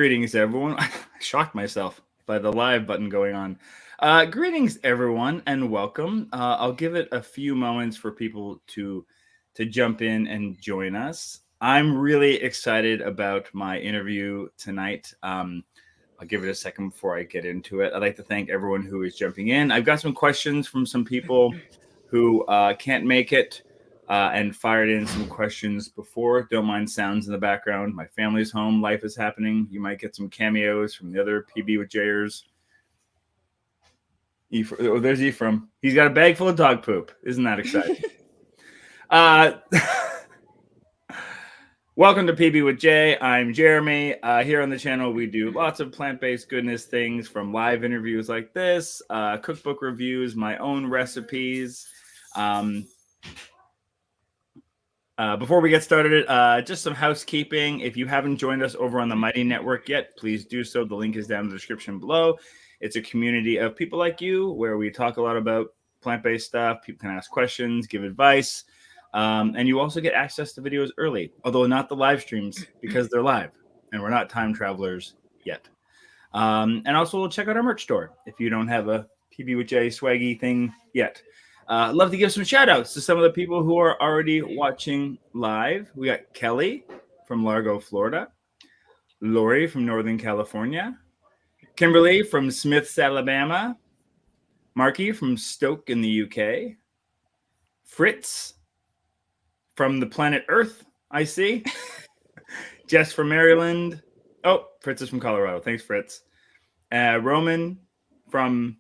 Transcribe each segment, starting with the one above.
Greetings, everyone. I shocked myself by the live button going on. Greetings, everyone, and welcome. I'll give it a few moments for people to jump in and join us. I'm really excited about my interview tonight. I'll give it a second before I get into it. I'd like to thank everyone who is jumping in. I've got some questions from some people who can't make it. And fired in some questions before. Don't mind sounds in the background. My family's home. Life is happening. You might get some cameos from the other PB with Jers. Oh, there's Ephraim. He's got a bag full of dog poop. Isn't that exciting? Welcome to PB with Jay. I'm Jeremy. Here on the channel, we do lots of plant-based goodness things, from live interviews like this, cookbook reviews, my own recipes. Before we get started, just some housekeeping. If you haven't joined us over on the Mighty Network yet, please do so. The link is down in the description below. It's a community of people like you where we talk a lot about plant-based stuff. People can ask questions, give advice, and you also get access to videos early, although not the live streams because they're live and we're not time travelers yet. And also check out our merch store if you don't have a PB with J swaggy thing yet. Love to give some shout outs to some of the people who are already watching live. We got Kelly from Largo, Florida, Lori from Northern California, Kimberly from Smiths, Alabama, Marky from Stoke in the UK, Fritz from the planet Earth, I see, Jess from Maryland. Oh, Fritz is from Colorado. Thanks, Fritz. Roman from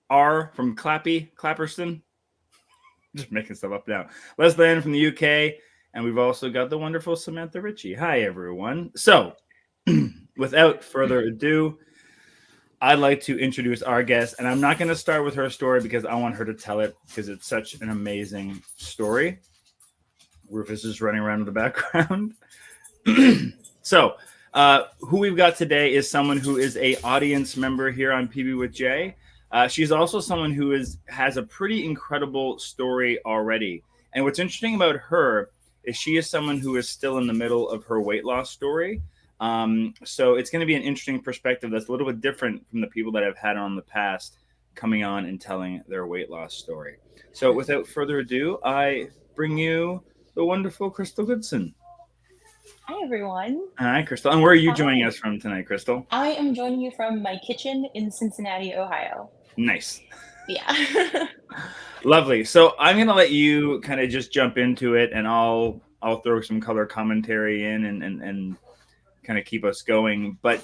Clapperston. Just making stuff up now. Leslie from the UK, and we've also got the wonderful Samantha Ritchie. Hi, everyone. So, without further ado, I'd like to introduce our guest, and I'm not going to start with her story because I want her to tell it because it's such an amazing story. Rufus is running around in the background. So, who we've got today is someone who is an audience member here on PB with Jay. She's also someone who has a pretty incredible story already. And what's interesting about her is she is someone who is still in the middle of her weight loss story. So it's going to be an interesting perspective that's a little bit different from the people that I've had on the past coming on and telling their weight loss story. So without further ado, I bring you the wonderful Krystalyn Goodson. Hi, everyone. Hi, Krystal. And where are you joining us from tonight, Krystal? I am joining you from my kitchen in Cincinnati, Ohio. Nice. Yeah. Lovely. So I'm going to let you kind of just jump into it, and I'll throw some color commentary in and kind of keep us going. But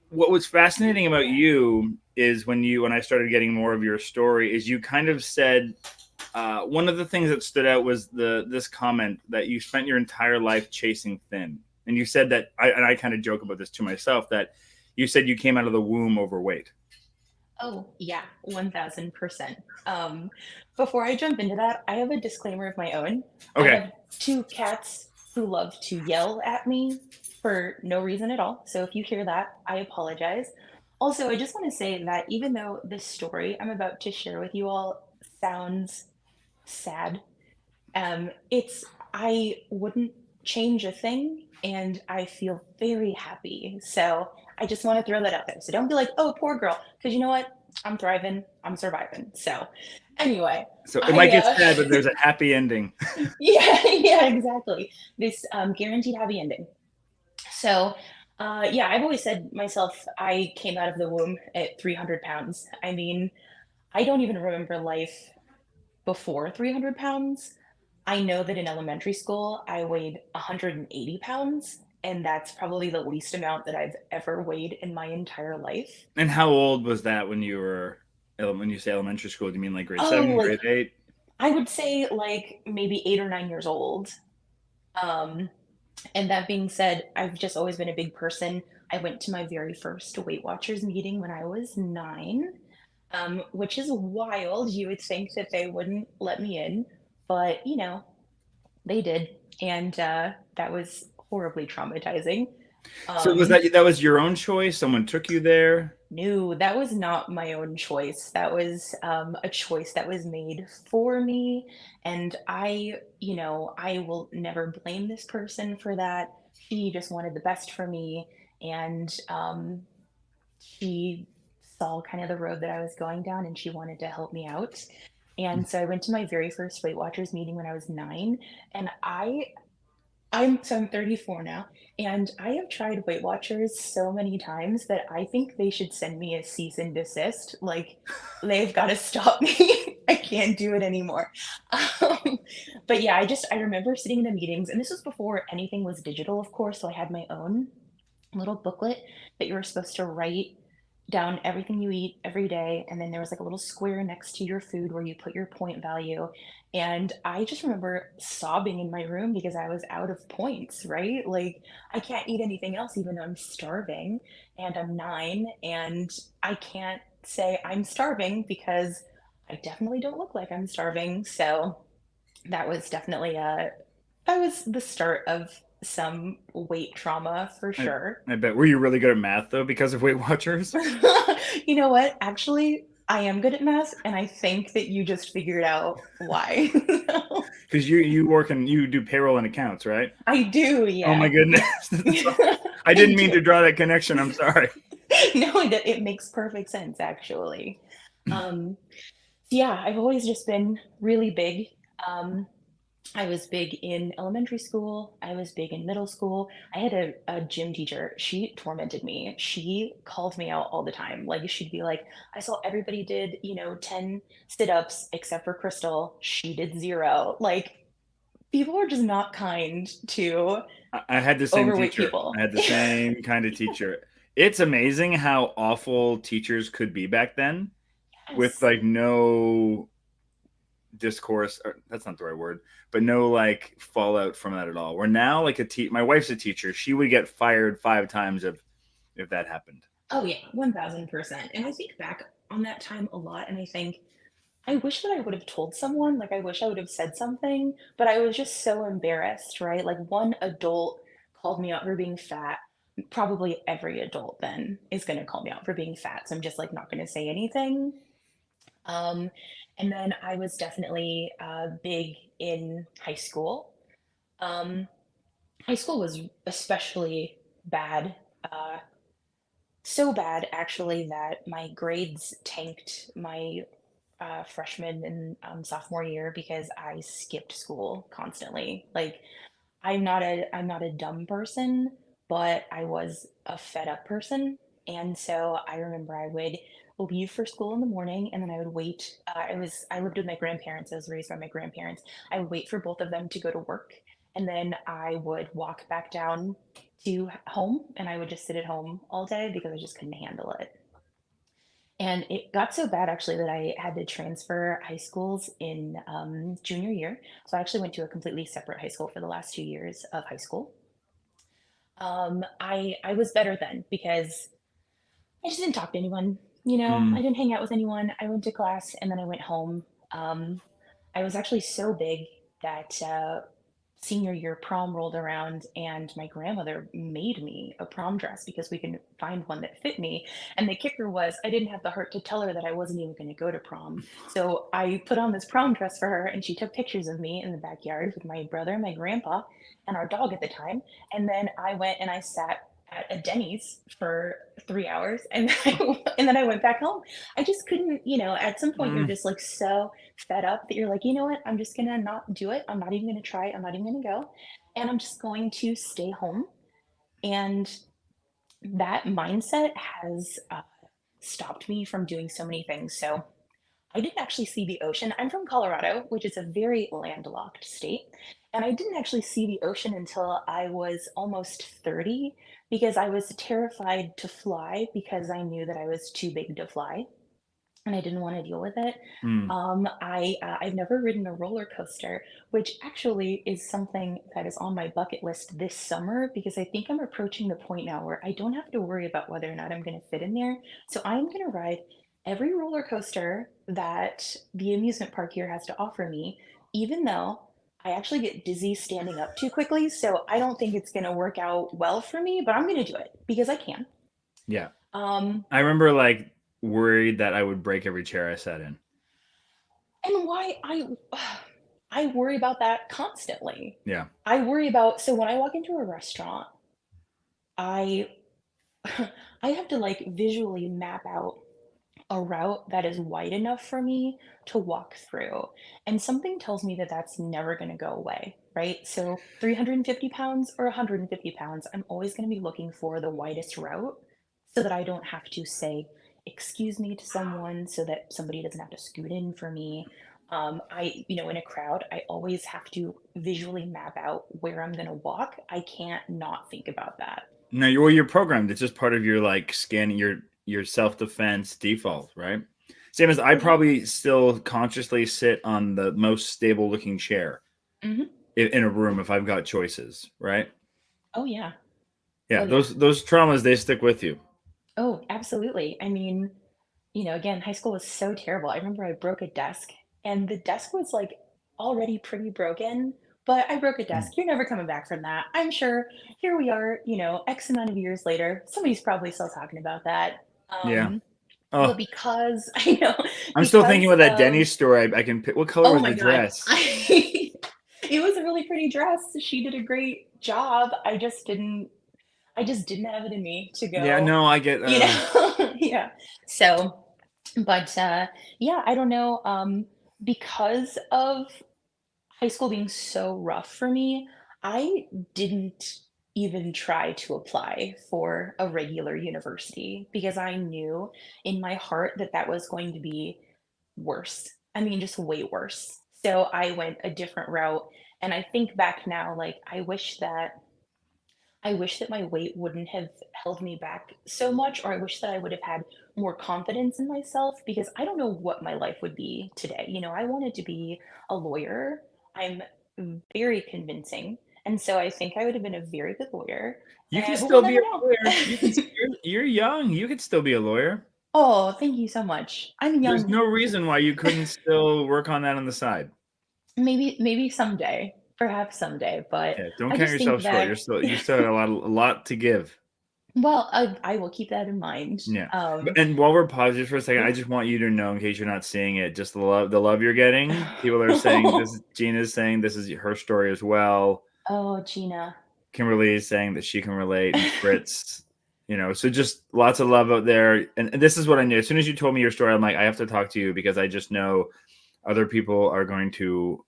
what was fascinating about you is when I started getting more of your story is you kind of said one of the things that stood out was this comment that you spent your entire life chasing thin. And you said that, I kind of joke about this to myself, that you said you came out of the womb overweight. Oh, yeah, 1000%. Before I jump into that, I have a disclaimer of my own. Okay. I have 2 cats who love to yell at me for no reason at all. So if you hear that, I apologize. Also, I just want to say that even though this story I'm about to share with you all sounds sad, I wouldn't change a thing, and I feel very happy. So I just want to throw that out there. So don't be like, oh, poor girl, because you know what? I'm thriving. I'm surviving. So anyway. So it might get sad, but there's a happy ending. Yeah, exactly. This guaranteed happy ending. So yeah, I've always said myself, I came out of the womb at 300 pounds. I mean, I don't even remember life before 300 pounds. I know that in elementary school, I weighed 180 pounds, and that's probably the least amount that I've ever weighed in my entire life. And how old was that when you say elementary school? Do you mean like grade 7, grade 8? I would say like maybe 8 or 9 years old. And that being said, I've just always been a big person. I went to my very first Weight Watchers meeting when I was 9, which is wild. You would think that they wouldn't let me in, but you know, they did, and that was horribly traumatizing. So was that was your own choice? Someone took you there? No, that was not my own choice. That was a choice that was made for me, and I will never blame this person for that. she just wanted the best for me. And she saw kind of the road that I was going down and she wanted to help me out. And so I went to my very first Weight Watchers meeting when I was 9. And I'm 34 now, and I have tried Weight Watchers so many times that I think they should send me a cease and desist. Like, they've got to stop me. I can't do it anymore. Um, but yeah, I remember sitting in the meetings, and this was before anything was digital, of course. So I had my own little booklet that you were supposed to write down everything you eat every day. And then there was like a little square next to your food where you put your point value. And I just remember sobbing in my room because I was out of points, right? Like, I can't eat anything else, even though I'm starving and I'm 9. And I can't say I'm starving because I definitely don't look like I'm starving. So that was definitely that was the start of some weight trauma for I, sure. I bet. Were you really good at math though because of Weight Watchers? You know what? Actually, I am good at math, and I think that you just figured out why. Because you work and you do payroll and accounts, right? I do, Oh my yeah. goodness. I I didn't mean do. to draw that connection. I'm sorry. No, it makes perfect sense, actually. Um, yeah, I've always just been really big. Um, I was big in elementary school. I was big in middle school. I had a gym teacher. She tormented me. She called me out all the time. Like, she'd be like, I saw everybody did, 10 sit-ups except for Crystal. She did 0. Like, people are just not kind to I had the same overweight teacher. I people. had the same kind of teacher. It's amazing how awful teachers could be back then with Yes. like no discourse, or that's not the right word, but no like fallout from that at all. Where now like my wife's a teacher, she would get fired 5 times if that happened. Oh yeah, 1000%. And I think back on that time a lot, and I think I wish that I would have told someone, like, I wish I would have said something, but I was just so embarrassed, right? Like, one adult called me out for being fat. Probably every adult then is going to call me out for being fat. So I'm just like not going to say anything. Um, and then I was definitely big in high school. Um, High school was especially bad. Uh, so bad, actually, that my grades tanked my freshman and sophomore year because I skipped school constantly. Like, I'm not a dumb person, but I was a fed up person. And so I remember I would leave for school in the morning and then I would wait. I lived with my grandparents. I was raised by my grandparents. I would wait for both of them to go to work, and then I would walk back down to home and I would just sit at home all day because I just couldn't handle it. And it got so bad actually that I had to transfer high schools in junior year. So I actually went to a completely separate high school for the last 2 years of high school. I was better then because I just didn't talk to anyone. I Mm. didn't hang out with anyone. I went to class and then I went home. Um, I was actually so big that senior year prom rolled around and my grandmother made me a prom dress because we couldn't find one that fit me. And the kicker was I didn't have the heart to tell her that I wasn't even going to go to prom. So I put on this prom dress for her and she took pictures of me in the backyard with my brother, my grandpa, and our dog at the time. And then I went and I sat at a Denny's for 3 hours and then I went back home. I just couldn't, at some point you're Mm. just like so fed up that you're like, you know what? I'm just gonna not do it. I'm not even gonna try. I'm not even gonna go. And I'm just going to stay home. And that mindset has stopped me from doing so many things. So I didn't actually see the ocean. I'm from Colorado, which is a very landlocked state. And I didn't actually see the ocean until I was almost 30 because I was terrified to fly because I knew that I was too big to fly and I didn't want to deal with it. Mm. I've never ridden a roller coaster, which actually is something that is on my bucket list this summer because I think I'm approaching the point now where I don't have to worry about whether or not I'm going to fit in there. So I'm going to ride every roller coaster that the amusement park here has to offer me, even though I actually get dizzy standing up too quickly. So I don't think it's going to work out well for me, but I'm going to do it because I can. Yeah. Um, I remember like worried that I would break every chair I sat in. and why I I worry about that constantly. Yeah. I worry about, so when I walk into a restaurant, I I have to like visually map out a route that is wide enough for me to walk through. And something tells me that that's never going to go away, right? So 350 pounds or 150 pounds, I'm always going to be looking for the widest route so that I don't have to say, excuse me to someone, so that somebody doesn't have to scoot in for me. In a crowd, I always have to visually map out where I'm going to walk. I can't not think about that. No, you're programmed. It's just part of your like scanning your self defense default, right? Same as I Oh, yeah. probably still consciously sit on the most stable looking chair Hmm. in a room if I've got choices, right? Oh, yeah. Yeah, Oh, yeah. those traumas they stick with you. Oh, absolutely. I mean, again, high school was so terrible. I remember I broke a desk, and the desk was like already pretty broken, but I broke a Mm. desk. You're never coming back from that. I'm sure here we are, X amount of years later. Somebody's probably still talking about that. Yeah. But Oh, because I know, I'm still thinking because about that of, Denny's story. I can pick. What color oh was my the God, dress? it was a really pretty dress. She did a great job. I just didn't have it in me to Yeah, go, no, I get. yeah. So, but yeah, I don't know. Because of high school being so rough for me, I didn't even try to apply for a regular university because I knew in my heart that that was going to be worse. I mean, just way worse. So I went a different route. And I think back now, like, I wish that my weight wouldn't have held me back so much, or I wish that I would have had more confidence in myself because I don't know what my life would be today. I wanted to be a lawyer. I'm very convincing. And so I think I would have been a very good lawyer. You can But we'll still be never a know. lawyer. You're young. You could still be a lawyer. Oh, thank you so much. I'm There's young. no reason why you couldn't still work on that on the side. Maybe someday, perhaps someday. But Yeah, don't I count just think yourself short. that, You still have a lot to give. well, I will keep that in mind. Yeah. And while we're paused just for a second, I Yeah. just want you to know, in case you're not seeing it, just the love you're getting. People are saying this is Gina's saying this is her story as well. Oh, Gina. Kimberly is saying that she can relate, and Fritz, so just lots of love out there. And this is what I knew. As soon as you told me your story, I'm like, I have to talk to you because I just know other people are going to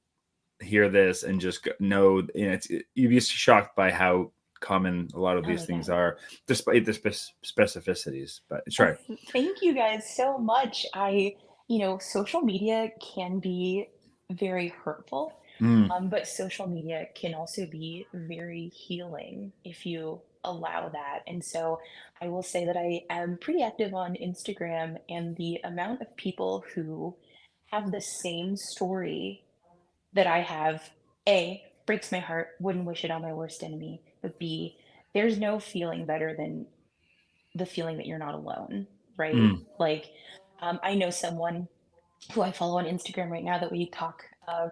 hear this and just know, you'd be shocked by how common a lot of Oh these my things God. are, despite the specificities. But sorry. Thank you guys so much. Social media can be very hurtful, Mm, but social media can also be very healing if you allow that. And so I will say that I am pretty active on Instagram, and the amount of people who have the same story that I have, A, breaks my heart, wouldn't wish it on my worst enemy, but B, there's no feeling better than the feeling that you're not alone, right? mm, Like, I know someone who I follow on Instagram right now that we talk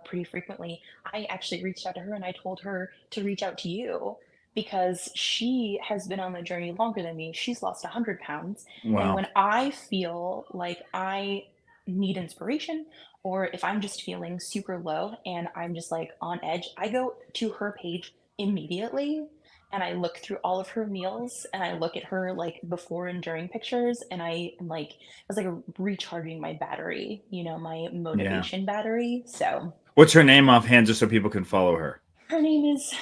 pretty frequently. I actually reached out to her and I told her to reach out to you because she has been on the journey longer than me. She's lost 100 pounds. And wow. when I feel like I need inspiration, or if I'm just feeling super low and I'm just like on edge, I go to her page immediately and I look through all of her meals and I look at her like before and during pictures, and I am like, it was like recharging my battery, my Yeah. motivation battery. So What's her name offhand, just so people can follow her? her name is, I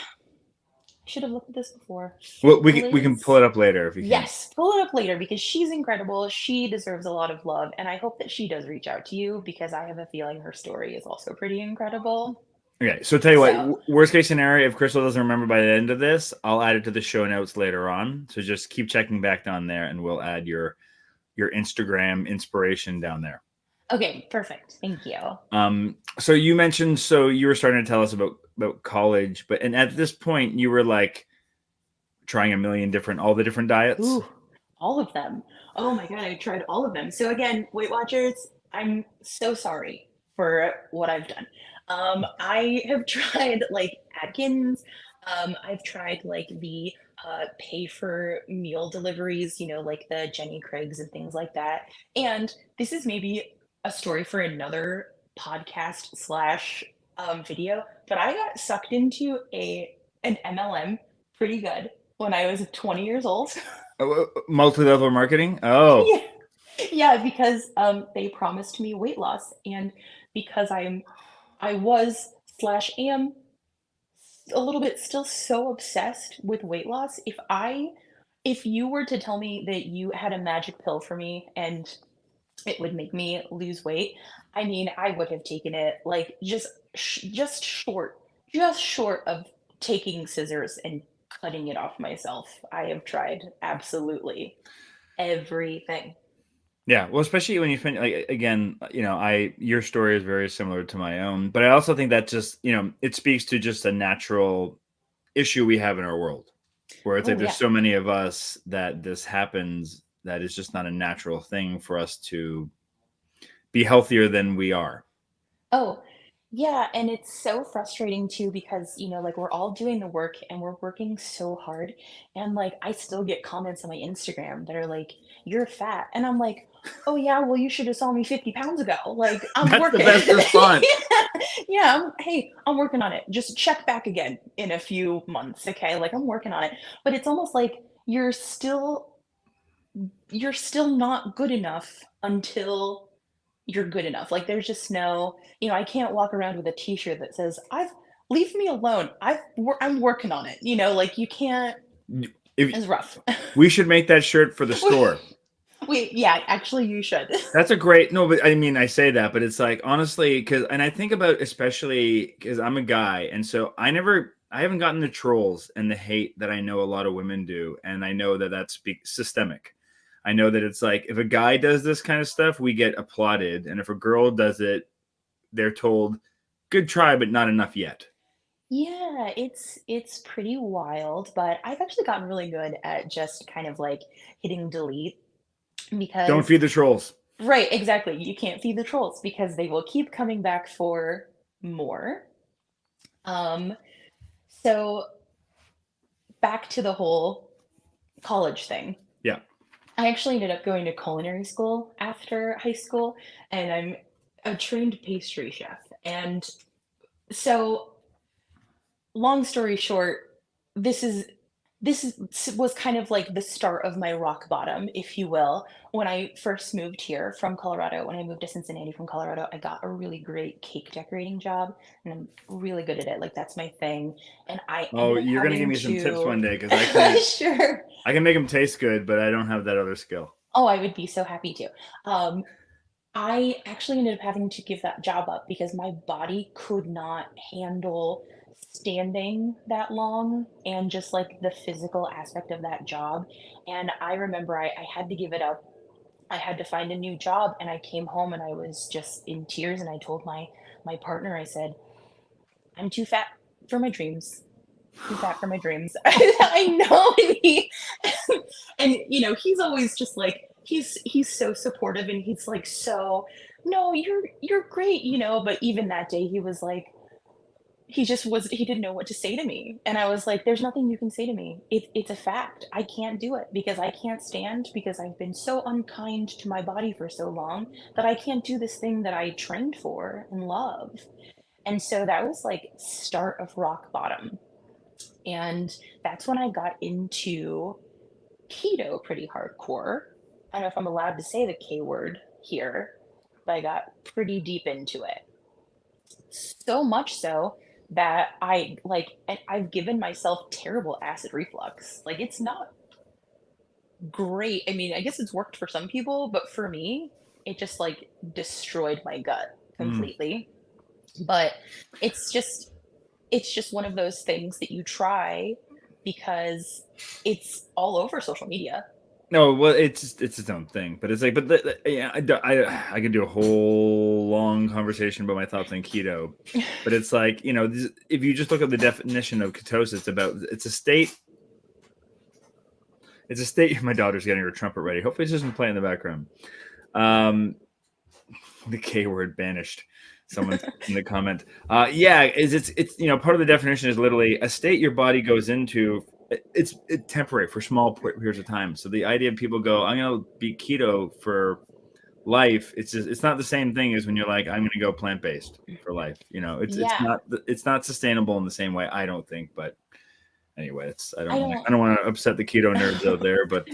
should have looked at this before. Well, we can pull Liz. it up later if you can't. Yes, pull it up later because she's incredible. She deserves a lot of love. And I hope that she does reach out to you because I have a feeling her story is also pretty incredible. Okay, so tell you what, So, worst case scenario, if Crystal doesn't remember by the end of this, I'll add it to the show notes later on. So just keep checking back down there, and we'll add your Instagram inspiration down there. okay, perfect. Thank you. So you mentioned, so you were starting to tell us about college, and at this point you were like trying all the different diets. Ooh, all of them. Oh my God, I tried all of them. So again, Weight Watchers, I'm so sorry for what I've done. I have tried like Atkins. I've tried like the pay for meal deliveries, like the Jenny Craig's and things like that. And this is maybe a story for another podcast slash video, but I got sucked into an MLM pretty good when I was 20 years old. Multi-level marketing. Oh, Yeah. Yeah, because they promised me weight loss, and because I was slash am a little bit still so obsessed with weight loss. If you were to tell me that you had a magic pill for me and it would make me lose weight, I mean, I would have taken it like just short of taking scissors and cutting it off myself. I have tried absolutely everything. yeah. Well, especially when you spend like again, your story is very similar to my own, but I also think that just it speaks to just a natural issue we have in our world, where it's like Oh there's yeah. so many of us that this happens that it's just not a natural thing for us to be healthier than we are. Oh, yeah, and it's so frustrating too because, like we're all doing the work and we're working so hard. And like I still get comments on my Instagram that are like, "You're fat." And I'm like, "Oh yeah, well you should have saw me 50 pounds ago. Like I'm That's the working." best response. Yeah, hey, I'm working on it. Just check back again in a few months, okay? Like I'm working on it. But it's almost like you're still not good enough until you're good enough. Like there's just no, I can't walk around with a t-shirt that says, "I've leave me alone. I'm working on it." Like you can't. If It's rough. we should make that shirt for the store. Wait, yeah, actually you should. That's a great no, but I mean I say that, but it's like honestly, and I think about especially because I'm a guy, and so I haven't gotten the trolls and the hate that I know a lot of women do, and I know that that's systemic. I know that it's like if a guy does this kind of stuff, we get applauded, and if a girl does it, they're told, "Good try, but not enough yet." Yeah, it's pretty wild, but I've actually gotten really good at just kind of like hitting delete Don't because feed the trolls. right, exactly. You can't feed the trolls because they will keep coming back for more. Um, so back to the whole college thing. Yeah. I actually ended up going to culinary school after high school, and I'm a trained pastry chef. And so, long story short, this is was kind of like the start of my rock bottom, if you will. When I first moved here from Colorado, when I moved to Cincinnati from Colorado, I got a really great cake decorating job, and I'm really good at it. Like that's my thing. And I Oh, ended up you're gonna give having me some tips to one day because I can't. sure. I can make them taste good, but I don't have that other skill. Oh, I would be so happy to. Um, I actually ended up having to give that job up because my body could not handle standing that long and just like the physical aspect of that job. And I remember I had to give it up. I had to find a new job and I came home and I was just in tears and I told my partner, I said, "I'm too fat for my dreams. Too fat for my dreams." I know. And he's always just like he's so supportive and he's like so no you're great, but even that day he was like he didn't know what to say to me and I was like there's nothing you can say to me. It's a fact. I can't do it because I can't stand because I've been so unkind to my body for so long that I can't do this thing that I trained for and love. And so that was like start of rock bottom. And that's when I got into keto pretty hardcore. I don't know if I'm allowed to say the K word here, but I got pretty deep into it. So much so that I've given myself terrible acid reflux. Like it's not great. I mean, I guess it's worked for some people, but for me, it just like destroyed my gut Mm. completely. But it's just it's just one of those things that you try because it's all over social media. No, well, it's its own thing, but it's like, but yeah, I could do a whole long conversation about my thoughts on keto, but it's like if you just look at the definition of ketosis, it's a state. It's a state. My daughter's getting her trumpet ready. Hopefully, it doesn't play in the background. The K word banished. Someone in the comment. Yeah, it's part of the definition is literally a state your body goes into. It's temporary for small periods of time. So the idea of people go, I'm gonna be keto for life, it's not the same thing as when you're like, I'm going to go plant-based for life. Yeah, It's not sustainable in the same way, I don't think. But anyway, I don't. I don't want to upset the keto nerds out there, but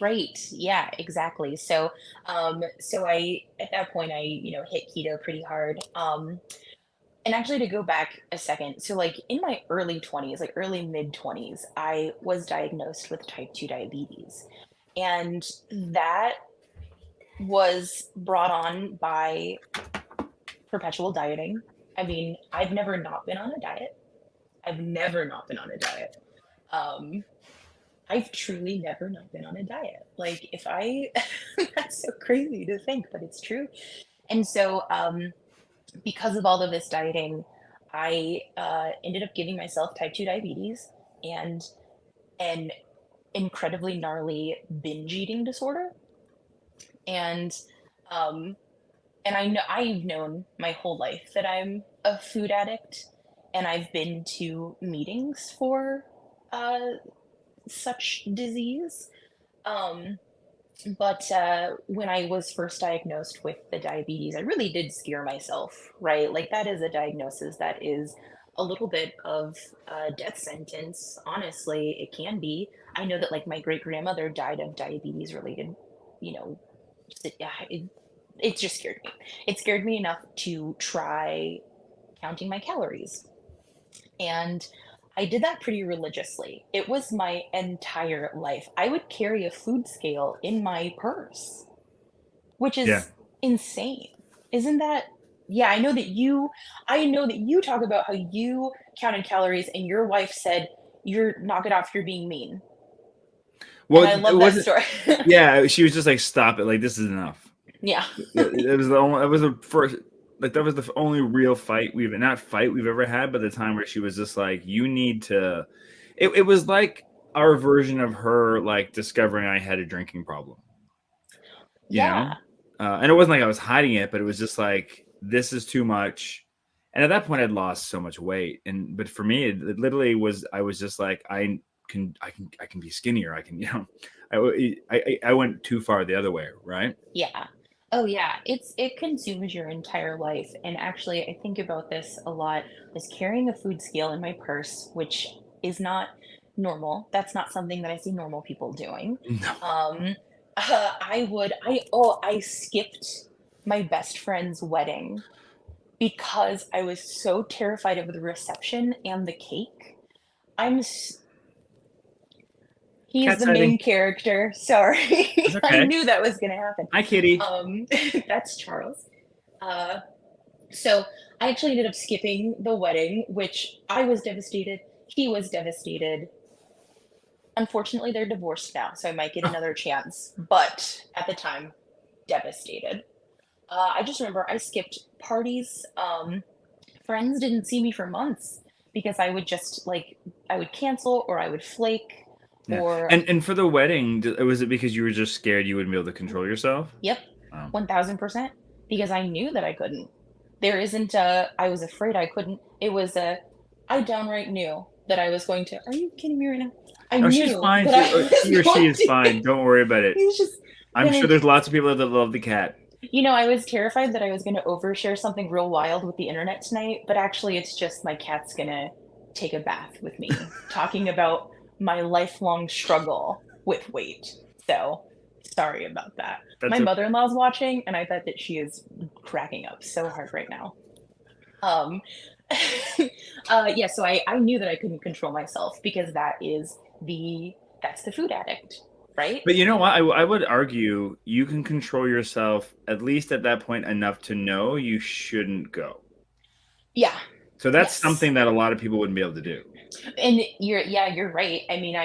Right. Yeah, exactly. So I at that point I, hit keto pretty hard. And actually to go back a second, so like in my early 20s, like early mid 20s, I was diagnosed with type 2 diabetes. And that was brought on by perpetual dieting. I mean, I've never not been on a diet. I've never not been on a diet. Um, I've truly never not been on a diet. Like if I, that's so crazy to think, but it's true. And so, because of all of this dieting, I ended up giving myself type 2 diabetes and an incredibly gnarly binge eating disorder. And um, and I've known my whole life that I'm a food addict, and I've been to meetings for uh, such disease. Um, but when I was first diagnosed with the diabetes, I really did scare myself, right? Like that is a diagnosis that is a little bit of a death sentence. Honestly, it can be. I know that like my great grandmother died of diabetes related, you know, yeah, it just scared me. It scared me enough to try counting my calories. And I did that pretty religiously. It was my entire life. I would carry a food scale in my purse, which yeah. is insane. Isn't that? Yeah, I know that you talk about how you counted calories and your wife said, "You're knock it off, you're being mean." And Well, I it love that wasn't. story. Yeah, she was just like, "Stop it! Like this is enough." Yeah. It was the only. That was the first. Like that was the only real fight we've ever had. But the time where she was just like, "You need to." It was like our version of her like discovering I had a drinking problem. You know, Yeah. and it wasn't like I was hiding it, but it was just like this is too much. And at that point, I'd lost so much weight, and but for me, it literally was. I was just like, I can be skinnier. I can, I went too far the other way, right? Yeah. Oh yeah, it consumes your entire life. And actually, I think about this a lot, is carrying a food scale in my purse, which is not normal. That's not something that I see normal people doing. No. Um, I skipped my best friend's wedding because I was so terrified of the reception and the cake. I'm He's Cat's the hiding. main character. Sorry. It's I okay. knew that was gonna happen. Hi, kitty. Um, that's Charles. Uh, so I actually ended up skipping the wedding, which I was devastated. He was devastated. Unfortunately, they're divorced now, so I might get Oh, another chance. But at the time, devastated. I just remember I skipped parties. Friends didn't see me for months because I would just like I would cancel or I would flake yeah. or And for the wedding, was it because you were just scared you wouldn't be able to control yourself? yep, Um, 1000%, because I knew that I couldn't. There isn't a, I was afraid I couldn't. It was a, I downright knew that I was going to, are you kidding me right now? I no, she's knew fine. that I He or was she going is to, fine. Don't worry about it. he's just I'm gonna, sure there's lots of people that love the cat. I was terrified that I was going to overshare something real wild with the internet tonight, but actually it's just my cat's going to take a bath with me, talking about my lifelong struggle with weight. So sorry about that. My That's okay. mother-in-law's watching, and I bet that she is cracking up so hard right now. Um, yeah, so I knew that I couldn't control myself because that's the food addict, right? But you know what? I would argue you can control yourself at least at that point enough to know you shouldn't go. Yeah, So that's yes. something that a lot of people wouldn't be able to do. And you're right. I mean,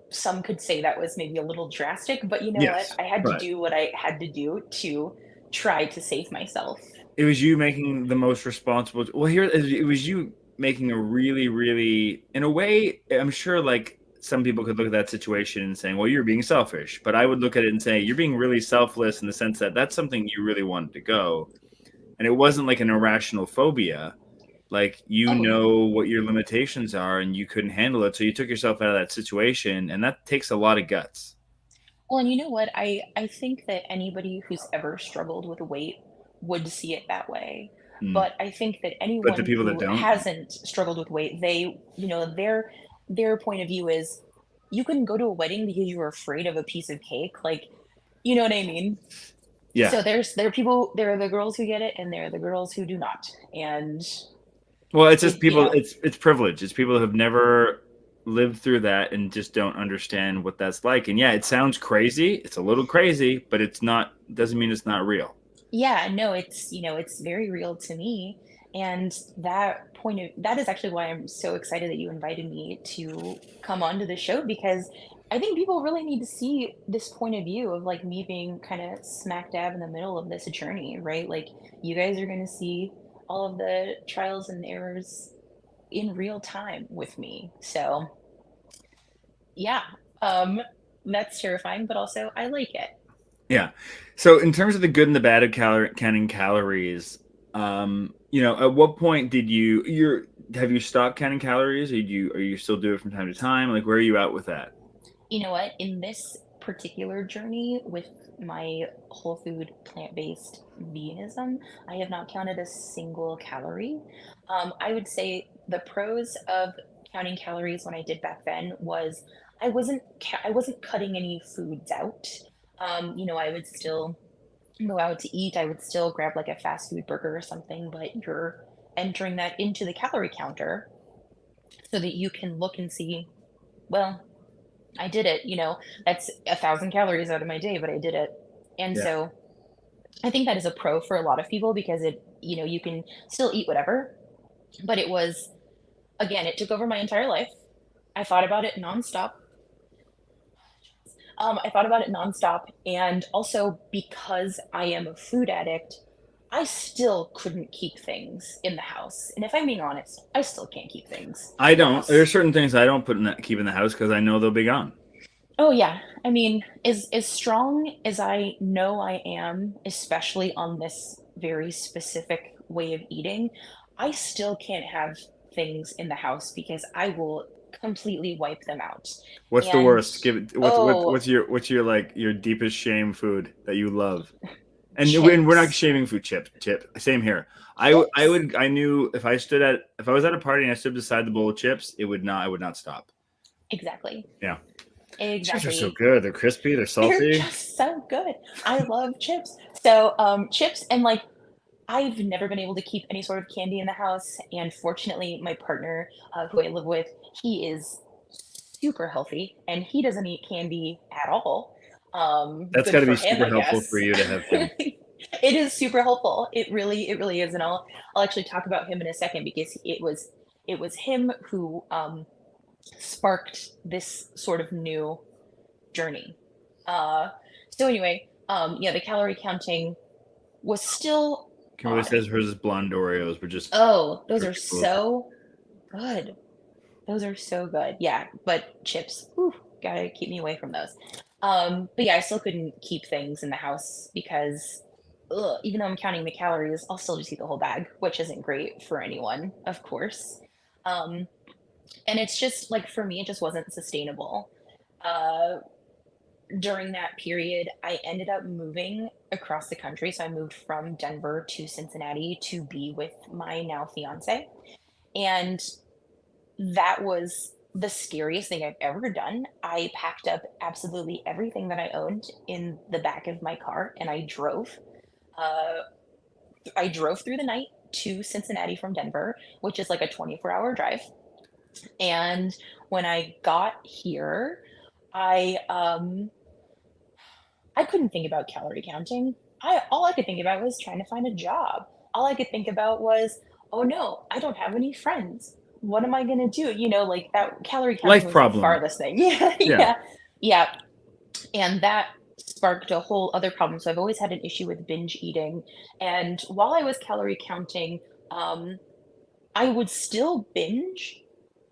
some could say that was maybe a little drastic, but you know what? Yes, I had to but do what I had to do to try to save myself. it was you making the most responsible. Well, here it was you making a really, really, in a way, I'm sure like some people could look at that situation and saying, well, you're being selfish. But I would look at it and say, you're being really selfless in the sense that that's something you really wanted to go. And it wasn't like an irrational phobia. Like, you Oh, know what your limitations are and you couldn't handle it. So you took yourself out of that situation. And that takes a lot of guts. Well, and you know what? I think that anybody who's ever struggled with weight would see it that way. Mm. But I think that But the anyone people that who don't, hasn't struggled with weight, they, their point of view is you couldn't go to a wedding because you were afraid of a piece of cake. Like, you know what I mean? yeah. So there are people, there are the girls who get it and there are the girls who do not. And Well, it's just it, people. It's privilege. It's people who have never lived through that and just don't understand what that's like. And yeah, it sounds crazy. It's a little crazy, but it's not. Doesn't mean it's not real. yeah, no, it's, it's very real to me. And that is actually why I'm so excited that you invited me to come onto the show because I think people really need to see this point of view of like me being kind of smack dab in the middle of this journey, right? Like you guys are going to see all of the trials and errors in real time with me. So, yeah, um, that's terrifying, but also I like it. Yeah. So in terms of the good and the bad of counting calories, at what point did you're have you stopped counting calories? Are you still do it from time to time? Like where are you at with that? You know what? In this particular journey with my whole food, plant-based veganism, I have not counted a single calorie. I would say the pros of counting calories when I did back then was I wasn't cutting any foods out. I would still go out to eat. I would still grab like a fast food burger or something, but you're entering that into the calorie counter so that you can look and see, well, I did it, that's 1,000 calories out of my day, but I did it. And Yeah. so I think that is a pro for a lot of people because you can still eat whatever. But it was, again, it took over my entire life. I thought about it nonstop. I thought about it nonstop. And also because I am a food addict, I still couldn't keep things in the house. And if I'm being honest, I still can't keep things I in the don't. There's house. certain things I don't keep in the house because I know they'll be gone. Oh yeah. I mean, as strong as I know I am, especially on this very specific way of eating, I still can't have things in the house because I will completely wipe them out. What's the And worst? Give it. oh, What's your like your deepest shame food that you love? And we're not chips. shaming food. Chip. Same here. Chips. I knew if I was at a party and I stood beside the bowl of chips, I would not stop. Exactly. Yeah. Chips are so Exactly. good. They're crispy. They're They're salty. just so good. I love chips. So, chips and like I've never been able to keep any sort of candy in the house, and fortunately, my partner, who I live with, he is super healthy, and he doesn't eat candy at all. That's got Good to for be him, super I helpful for guess. you to have him. It is super helpful. It really is, and I'll actually talk about him in a second because it was him who sparked this sort of new journey. Uh, so anyway, yeah, the calorie counting was still Kimberly odd. says hers is blonde Oreos, but just Oh, those for are people. so good. Those are so good. Yeah, but chips, whew, gotta keep me away from those. But yeah, I still couldn't keep things in the house because even though I'm counting the calories, I'll still just eat the whole bag, which isn't great for anyone, of course. Um, and it's just like for me, it just wasn't sustainable. Uh, During that period, I ended up moving across the country. So I moved from Denver to Cincinnati to be with my now fiance. And that was the scariest thing I've ever done. I packed up absolutely everything that I owned in the back of my car and I drove. Uh, I drove through the night to Cincinnati from Denver, which is like a 24-hour drive. And when I got here, I I couldn't think about calorie counting. All I could think about was trying to find a job. All I could think about was, "Oh no, I don't have any friends. What am I gonna do?" Like that calorie counting Life was the problems. farthest thing. Yeah, Yeah. yeah, yeah. And that sparked a whole other problem. So I've always had an issue with binge eating. And while I was calorie counting, um, I would still binge,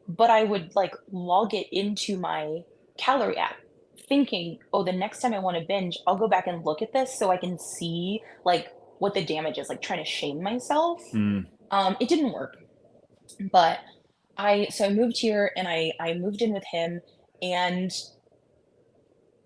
but I would like log it into my calorie app thinking, oh, the next time I want to binge, I'll go back and look at this so I can see like what the damage is, like trying to shame myself. Mm. It didn't work, but I moved here and I moved in with him and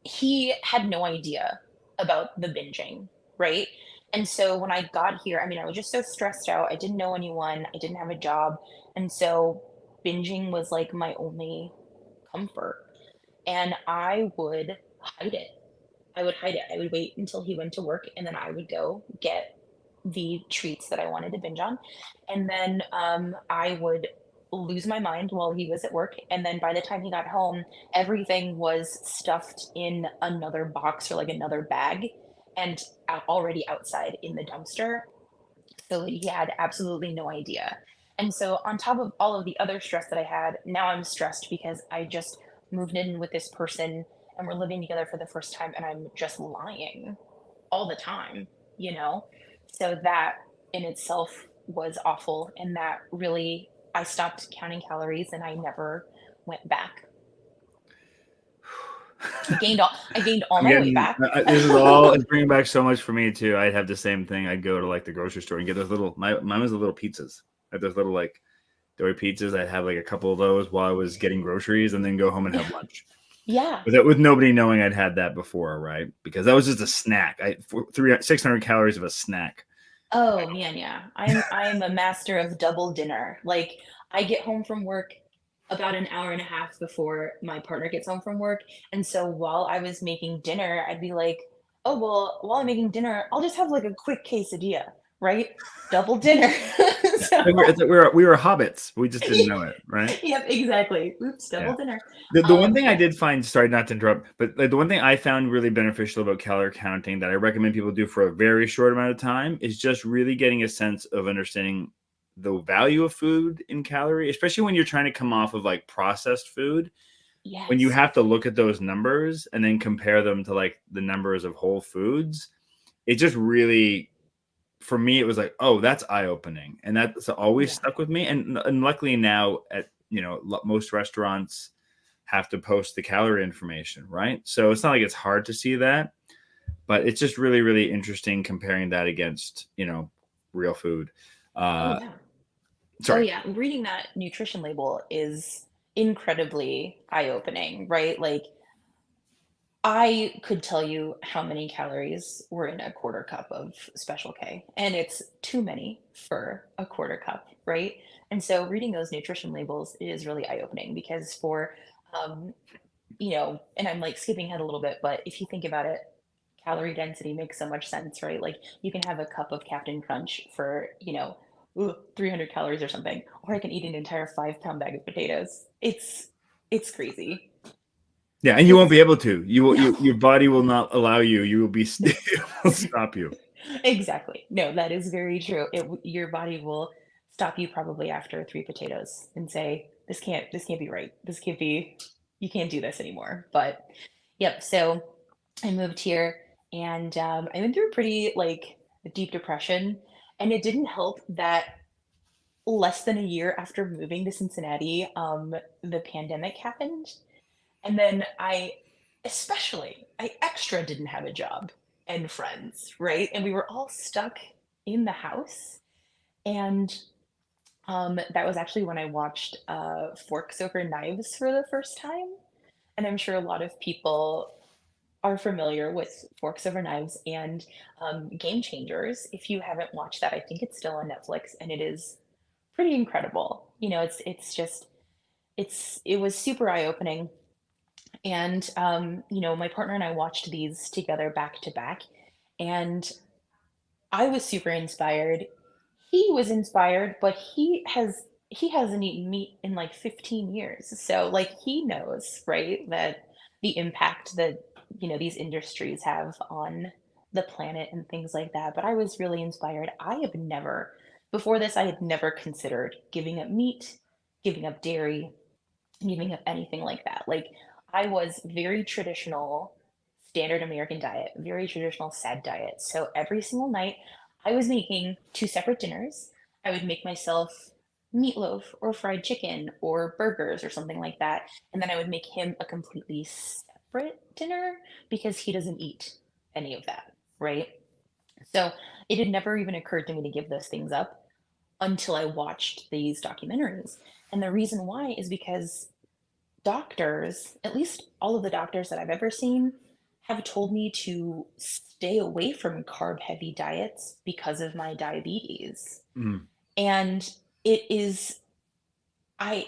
he had no idea about the binging, right? And so when I got here, I mean, I was just so stressed out. I didn't know anyone, I didn't have a job. And so binging was like my only comfort. And I would hide it. I would hide it. I would wait until he went to work and then I would go get the treats that I wanted to binge on. And then I would lose my mind while he was at work. And then by the time he got home, everything was stuffed in another box or like another bag and already outside in the dumpster. So he had absolutely no idea. And so, on top of all of the other stress that I had, now I'm stressed because I just moved in with this person and we're living together for the first time and I'm just lying all the time, you know? So that in itself was awful. And that really, I stopped counting calories and I never went back. I gained all I'm my weight getting back. this is all it's bringing back so much for me too. I'd have the same thing. I'd go to like the grocery store and get those little. Mine was the little pizzas. Like those little like doughy pizzas. I'd have like a couple of those while I was getting groceries, and then go home and have Yeah. lunch. Yeah. With nobody knowing I'd had that before, right? Because that was just a snack. 600 calories of a snack. Oh man, yeah. I'm a master of double dinner. Like I get home from work about an hour and a half before my partner gets home from work. And so while I was making dinner, I'd be like, "Oh, well, while I'm making dinner, I'll just have like a quick quesadilla, right? Double dinner." Yeah. So, We were hobbits. We just didn't know it, right? yep, exactly. Oops, Yeah. double dinner. The one thing I Yeah. did find, sorry not to interrupt, but like the one thing I found really beneficial about calorie counting that I recommend people do for a very short amount of time is just really getting a sense of understanding the value of food in calorie, especially when you're trying to come off of like processed food. When you Yes. have to look at those numbers and then compare them to like the numbers of whole foods, it just really, for me, it was like, oh, that's eye opening, and that's always Yeah. stuck with me. And luckily now at most restaurants have to post the calorie information, right? So it's not like it's hard to see that, but it's just really, really interesting comparing that against, real food. Oh Uh, yeah. Oh sorry. yeah. Reading that nutrition label is incredibly eye-opening, right? Like I could tell you how many calories were in a quarter cup of Special K, and it's too many for a quarter cup, right? And so reading those nutrition labels is really eye-opening because um, and I'm like skipping ahead a little bit, but if you think about it, calorie density makes so much sense, right? Like you can have a cup of Captain Crunch for, 300 calories or something, or I can eat an entire 5 pound bag of potatoes. It's crazy. Yeah, and you won't It's be able to. You will. no. Your body will not allow you. You will be. It will stop you. Exactly. No, that is very true. Your body will stop you probably after 3 potatoes and say, this can't be right. You can't do this anymore." But yep. So I moved here and I went through a pretty like deep depression, and it didn't help that less than a year after moving to Cincinnati, the pandemic happened, and then I extra didn't have a job and friends, right? And we were all stuck in the house. And that was actually when I watched Forks Over Knives for the first time. And I'm sure a lot of people are familiar with Forks Over Knives and Game Changers. If you haven't watched that, I think it's still on Netflix and it is pretty incredible. It's just, it was super eye opening. And, my partner and I watched these together back to back, and I was super inspired. He was inspired, but he hasn't eaten meat in like 15 years. So like he knows, right, that the impact that, these industries have on the planet and things like that. But I was really inspired. Before this, I had never considered giving up meat, giving up dairy, giving up anything like that. Like I was very traditional, standard American diet, very traditional SAD diet. So every single night, I was making two separate dinners. I would make myself meatloaf or fried chicken or burgers or something like that. And then I would make him a completely separate dinner because he doesn't eat any of that, right? So it had never even occurred to me to give those things up until I watched these documentaries. And the reason why is because doctors, at least all of the doctors that I've ever seen, have told me to stay away from carb heavy diets because of my diabetes. Mm. And it is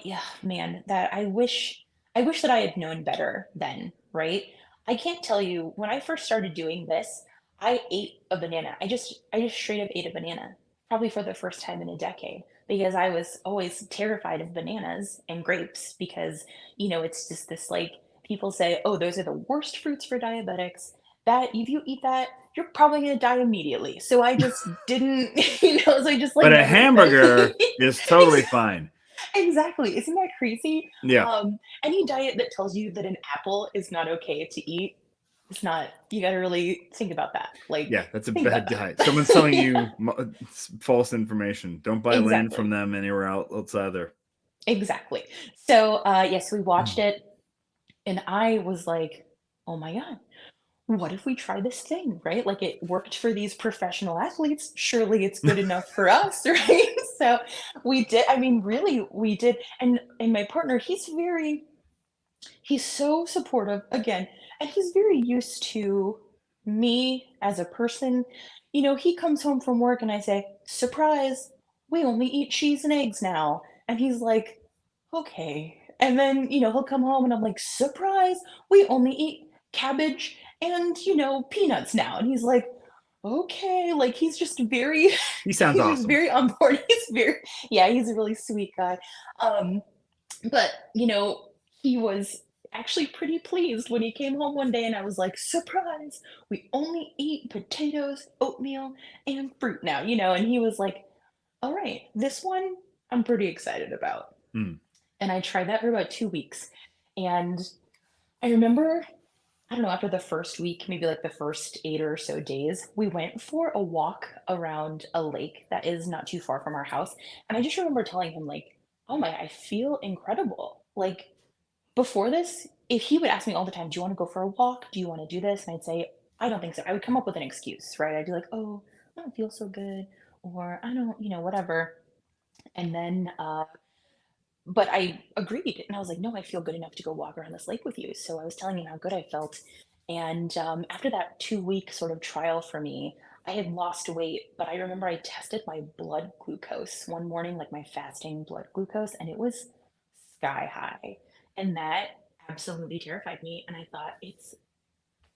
yeah, man, that I wish that I had known better then, right? I can't tell you when I first started doing this, I ate a banana. I just straight up ate a banana, probably for the first time in a decade, because I was always terrified of bananas and grapes because, it's just this like people say, "Oh, those are the worst fruits for diabetics." That if you eat that, you're probably going to die immediately. So I just didn't, so I just like But a never ate them. hamburger is totally fine. Exactly. Isn't that crazy? Yeah. Any diet that tells you that an apple is not okay to eat, it's not, you got to really think about that. Yeah, Like, that's a think about bad diet. that. Someone's telling Yeah, you false information. Don't buy land from exactly. them anywhere outside there. Exactly. So, yes, we watched it and I was like, oh my God, what if we try this thing, right? Like it worked for these professional athletes. Surely it's good enough for us, right? So we did, I mean, really, we did. And my partner, he's so supportive again, and he's very used to me as a person. He comes home from work and I say, "Surprise, we only eat cheese and eggs now." And he's like, "Okay." And then, he'll come home and I'm like, "Surprise, we only eat cabbage and, peanuts now." And he's like, "Okay." Like he's just very He sounds he's just awesome. very on board. He's very yeah, he's a really sweet guy. Um but, he was actually pretty pleased when he came home one day and I was like, "Surprise! We only eat potatoes, oatmeal, and fruit now," and he was like, "All right, this one I'm pretty excited about." Mm. And I tried that for about 2 weeks. And I remember, I don't know, after the first week, maybe like the first 8 or so days, we went for a walk around a lake that is not too far from our house. And I just remember telling him like, "Oh my, I feel incredible." Like before this, if he would ask me all the time, "Do you want to go for a walk? Do you want to do this?" And I'd say, "I don't think so." I would come up with an excuse, right? I'd be like, "Oh, I don't feel so good," or "I don't, whatever." And then, but I agreed, and I was like, "No, I feel good enough to go walk around this lake with you." So I was telling him how good I felt, and after that 2 week sort of trial for me, I had lost weight, but I remember I tested my blood glucose one morning, like my fasting blood glucose, and it was sky high. And that absolutely terrified me. And I thought, it's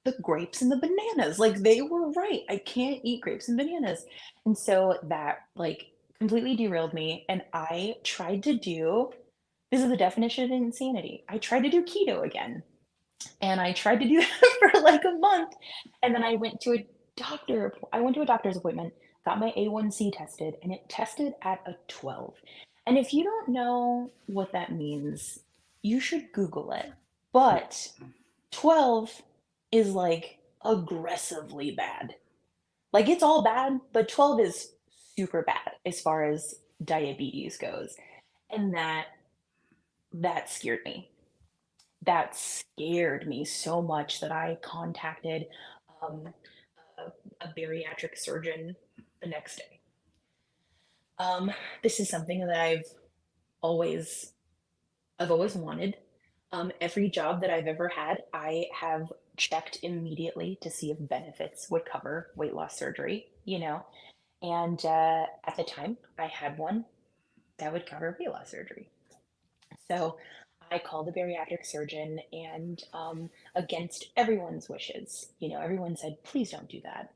the grapes and the bananas. Like they were right. I can't eat grapes and bananas. And so that like completely derailed me. And I tried to do this is the definition of insanity. I tried to do keto again. And I tried to do that for like a month. And then I went to a doctor's appointment, got my A1C tested, and it tested at a 12. And if you don't know what that means, you should Google it. But 12 is like aggressively bad. Like it's all bad, but 12 is super bad as far as diabetes goes. And that scared me. That scared me so much that I contacted um, a bariatric surgeon the next day. Um, this is something that always I've always wanted. Every job that I've ever had, I have checked immediately to see if benefits would cover weight loss surgery, And at the time, I had one that would cover weight loss surgery. So I called a bariatric surgeon, and against everyone's wishes, everyone said, "Please don't do that.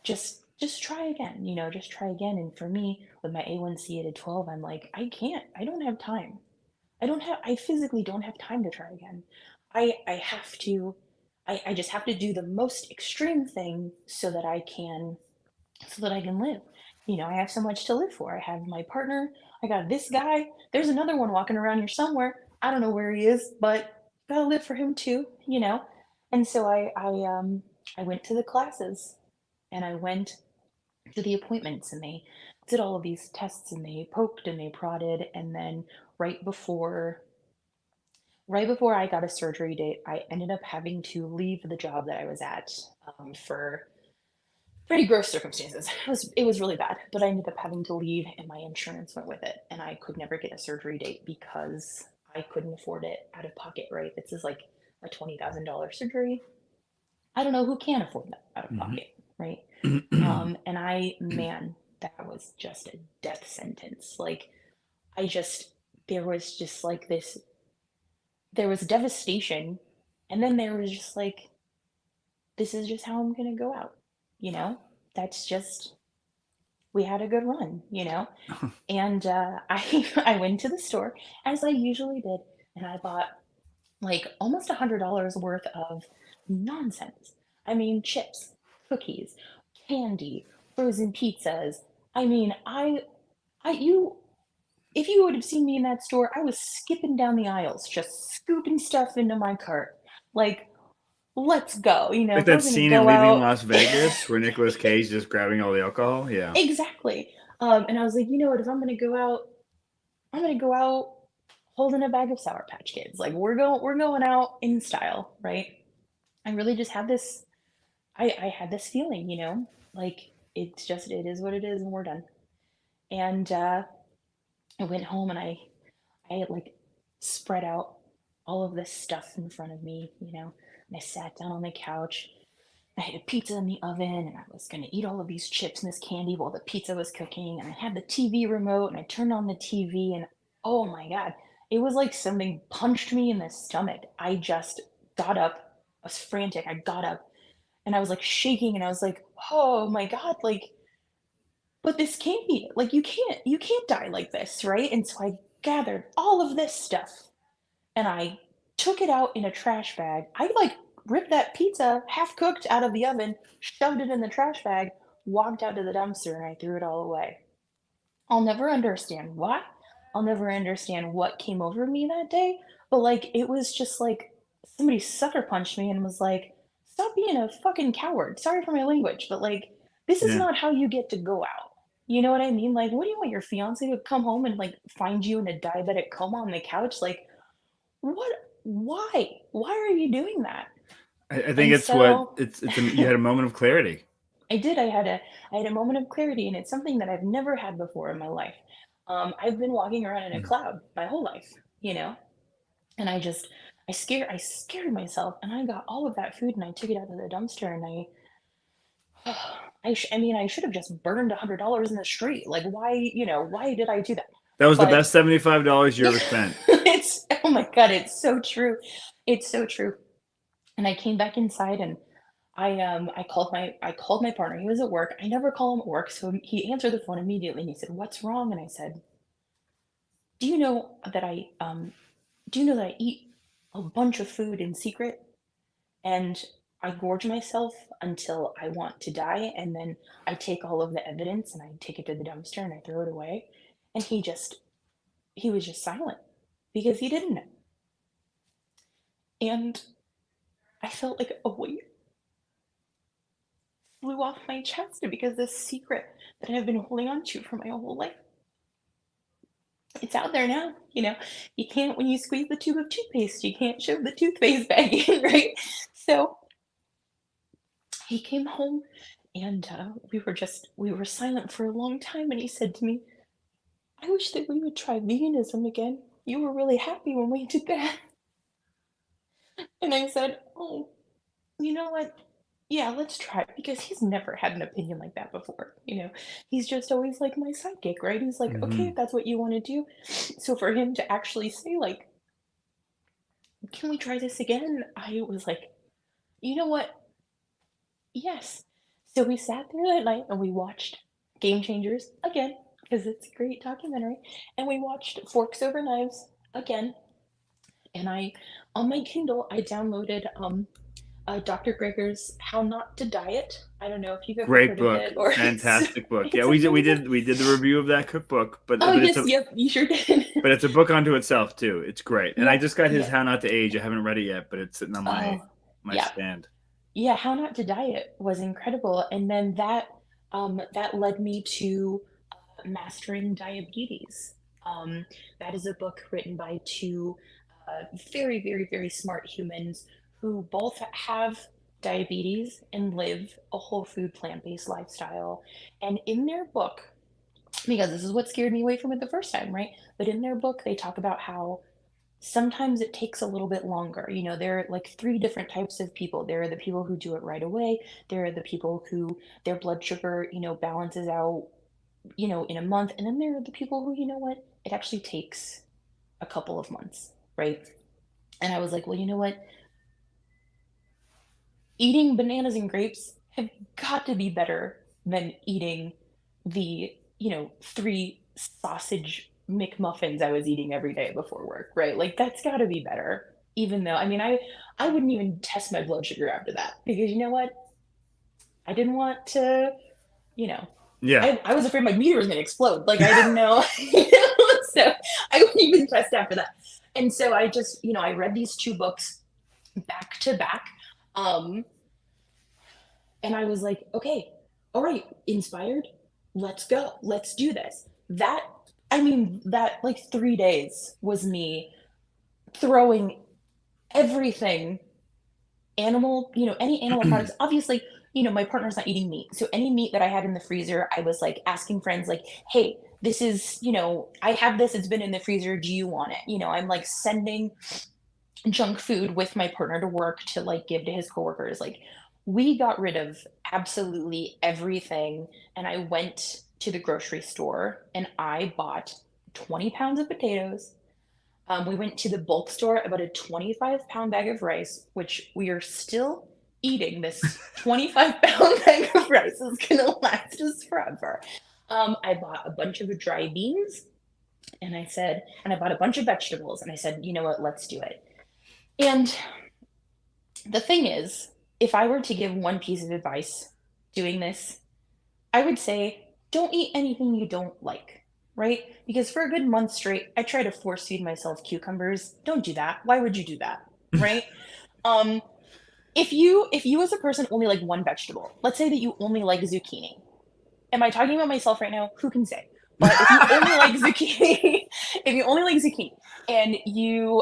Just try again, just try again." And for me, with my A1C at a 12, I'm like, I can't. I don't have time. I physically don't have time to try again. I have to, I just have to do the most extreme thing so that I can live. I have so much to live for. I have my partner. I got this guy. There's another one walking around here somewhere. I don't know where he is, but gotta live for him too. And so I went to the classes and I went to the appointments and they did all of these tests and they poked and they prodded and then right before right before I got a surgery date, I ended up having to leave the job that I was at for pretty gross circumstances. It was really bad, but I ended up having to leave and my insurance went with it and I could never get a surgery date because I couldn't afford it out of pocket, right? This is like a $20,000 surgery. I don't know who can afford that out of Mhm. pocket, right? And man, that was just a death sentence. Like, I just, there was just like this, there was devastation. And then there was just like, this is just how I'm going to go out. You know, that's just, we had a good run. And I went to the store as I usually did, and I bought like almost $100 worth of nonsense. I mean, chips, cookies, candy, frozen pizzas. I mean, you, if you would have seen me in that store, I was skipping down the aisles, just scooping stuff into my cart. Like, let's go. Like We're that gonna scene in go Leaving out. Las Vegas where Nicolas Cage just grabbing all the alcohol. Yeah. Exactly. And I was like, you know what? If I'm gonna go out, I'm gonna go out holding a bag of Sour Patch Kids. Like, we're going out in style, right? I really just had this. I had this feeling, like it's just, it is what it is, and we're done. And I went home and I had like spread out all of this stuff in front of me, and I sat down on the couch. I had a pizza in the oven and I was going to eat all of these chips and this candy while the pizza was cooking. And I had the TV remote and I turned on the TV, and oh my God, it was like something punched me in the stomach. I just got up. I was frantic. I got up and I was like shaking and I was like, oh my God, like, but this can't be, like, you can't die like this, right? And so I gathered all of this stuff and I took it out in a trash bag. I like ripped that pizza half cooked out of the oven, shoved it in the trash bag, walked out to the dumpster, and I threw it all away. I'll never understand why. I'll never understand what came over me that day, but like it was just like somebody sucker punched me and was like, "Stop being a fucking coward." Sorry for my language, but like this is Yeah. not how you get to go out. You know what I mean? Like, what do you want your fiance to come home and like find you in a diabetic coma on the couch? Like, what? Why? Why are you doing that? I think And it's what so you had a moment of clarity. I did. I had a moment of clarity, and it's something that I've never had before in my life. I've been walking around in a Mm. cloud my whole life, and I scared myself, and I got all of that food, and I took it out to the dumpster, and I mean, I should have just burned $100 in the street. Like, why did I do that? That was the But best $75 you ever spent. it's, oh my God, it's so true. It's so true. And I came back inside and I called my partner. He was at work. I never call him at work, so he answered the phone immediately and he said, "What's wrong?" And I said, "Do you know that I eat a bunch of food in secret and I gorge myself until I want to die, and then I take all of the evidence and I take it to the dumpster and I throw it away?" And he was just silent because he didn't know. And I felt like a weight flew off my chest because this secret that I've been holding on to for my whole life, it's out there now. You can't, when you squeeze the tube of toothpaste, you can't shove the toothpaste back in, right? So he came home and we were silent for a long time. And he said to me, "I wish that we would try veganism again. You were really happy when we did that." And I said, "Oh, you know what? Yeah, let's try it," because he's never had an opinion like that before. He's just always like my sidekick, right? He's like, "Okay, if Mhm. that's what you want to do." So for him to actually say, like, "Can we try this again?" I was like, "You know what? Yes." So we sat there that night and we watched Game Changers again, because it's a great documentary. And we watched Forks Over Knives again. And on my Kindle, I downloaded Dr. Greger's How Not to Diet. I don't know if you've ever Great heard of book, it, or fantastic book. Yeah, it's we did we amazing. did we did the review of that cookbook, but Oh, but it's yes, a yep, you sure did. but it's a book unto itself too. It's great, and I Yeah, just got his yeah. How Not to Age. I haven't read it yet, but it's sitting on Oh, my yeah. stand. Yeah, How Not to Diet was incredible. And then that led me to Mastering Diabetes. Um, that is a book written by two very, very, very smart humans who both have diabetes and live a whole food plant-based lifestyle. And in their book, because this is what scared me away from it the first time, right? But in their book, they talk about how Sometimes it takes a little bit longer. You know, there are like three different types of people. There are the people who do it right away. There are the people who their blood sugar, balances out, in a month. And then there are the people who, it actually takes a couple of months, right? And I was like, well, you know what? Eating bananas and grapes have got to be better than eating the, three sausage McMuffins I was eating every day before work, right? Like that's got to be better. Even though, I mean, I wouldn't even test my blood sugar after that because you know what? I didn't want to, you know, Yeah. I was afraid my meter was going to explode. Like I didn't know, so I wouldn't even test after that. And so I just, I read these two books back to back. Um, and I was like, okay, all right, inspired, let's go, let's do this. That like 3 days was me throwing everything animal, any animal products. Obviously, my partner's not eating meat. So any meat that I had in the freezer, I was like asking friends, like, hey, this is, I have this, it's been in the freezer. Do you want it? I'm like sending junk food with my partner to work to like give to his coworkers. Like we got rid of absolutely everything. And I went to the grocery store and I bought 20 pounds of potatoes. We went to the bulk store, about a 25-pound bag of rice, which we are still eating. This 25-pound bag of rice is going to last us forever. I bought a bunch of dry beans and I bought a bunch of vegetables and I said, you know what, let's do it. And the thing is, if I were to give one piece of advice doing this, I would say don't eat anything you don't like, right? Because for a good month straight, I try to force feed myself cucumbers. Don't do that. Why would you do that, right? um, if you as a person only like one vegetable, let's say that you only like zucchini. Am I talking about myself right now? Who can say? But if you only like zucchini, if you only like zucchini and you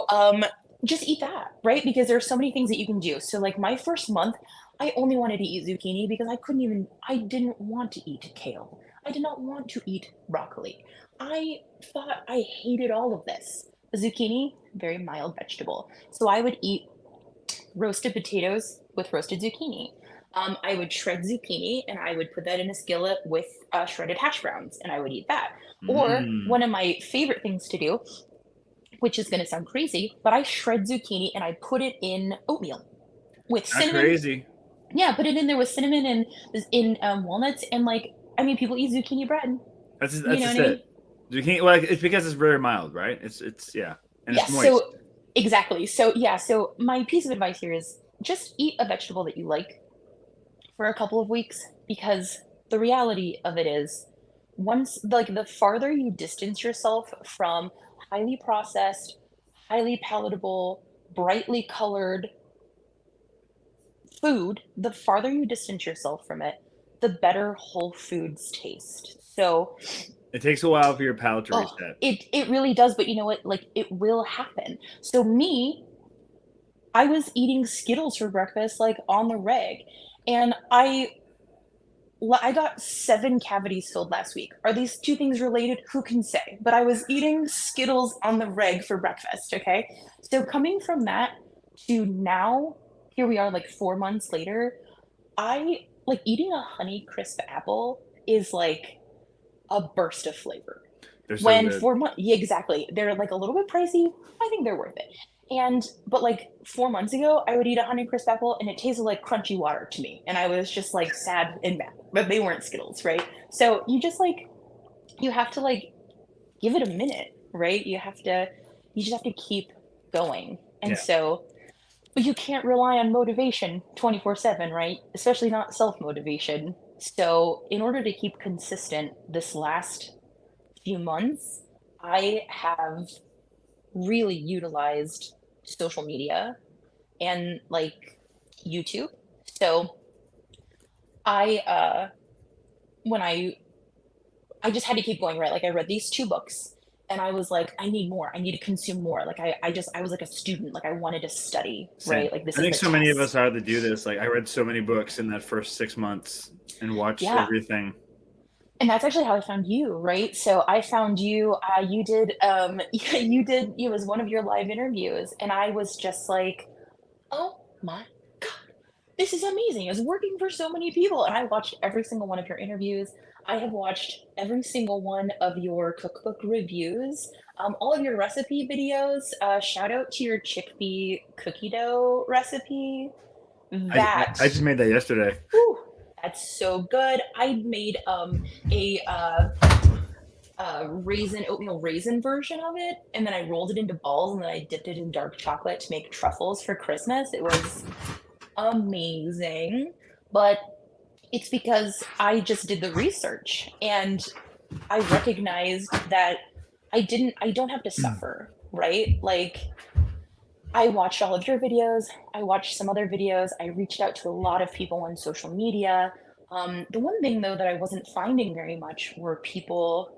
just eat that, right? Because there's so many things that you can do. So like my first month, I only wanted to eat zucchini because I didn't want to eat kale. I did not want to eat broccoli. I thought I hated all of this. Zucchini, very mild vegetable. So I would eat roasted potatoes with roasted zucchini. I would shred zucchini and I would put that in a skillet with shredded hash browns and I would eat that. Or Mm. one of my favorite things to do, which is going to sound crazy, but I shred zucchini and I put it in oatmeal with Not cinnamon. crazy. Yeah, put it in there with cinnamon and in walnuts. And like, I mean, people eat zucchini bread. That's You know just what I mean? it. Zucchini, well, it's because it's very mild, right? It's yeah, and it's Yes. moist. So exactly. So yeah. So my piece of advice here is just eat a vegetable that you like for a couple of weeks because the reality of it is once like the farther you distance yourself from highly processed, highly palatable, brightly colored food, the farther you distance yourself from it, the better whole foods taste. So, It takes a while for your palate to oh, reset. it really does, but you know what? Like it will happen. So me, I was eating Skittles for breakfast like on the reg and I got 7 cavities filled last week. Are these two things related? Who can say? But I was eating Skittles on the reg for breakfast, okay? So coming from that to now, here we are like 4 months later, I like eating a Honey Crisp apple is like a burst of flavor. They're so When good. 4 months, yeah, exactly. They're like a little bit pricey. I think they're worth it. But like 4 months ago, I would eat a Honey Crisp apple and it tasted like crunchy water to me. And I was just like sad and mad, but they weren't Skittles, right? So you have to like give it a minute, right? You just have to keep going. And Yeah. so, but you can't rely on motivation 24/7, right? Especially not self motivation. So, in order to keep consistent this last few months, I have really utilized social media and like YouTube. So I when I just had to keep going, right? Like I read these two books and I was like, I need more. I need to consume more. Like I was like a student. Like I wanted to study, Same. right? Like this I is think the so many of us test. are to do this. Like I read so many books in that first 6 months and watched Yeah. everything. And that's actually how I found you, right? So I found you, you did, yeah, you did, it was one of your live interviews, and I was just like, oh my God, this is amazing. It's working for so many people. And I watched every single one of your interviews. I have watched every single one of your cookbook reviews, all of your recipe videos. Shout out to your chickpea cookie dough recipe. That I just made that yesterday. Whew, that's so good. I made a raisin oatmeal raisin version of it, and then I rolled it into balls, and then I dipped it in dark chocolate to make truffles for Christmas. It was amazing, but it's because I just did the research and I recognized that I don't have to suffer, right? Like I watched all of your videos. I watched some other videos. I reached out to a lot of people on social media. The one thing, though, that I wasn't finding very much were people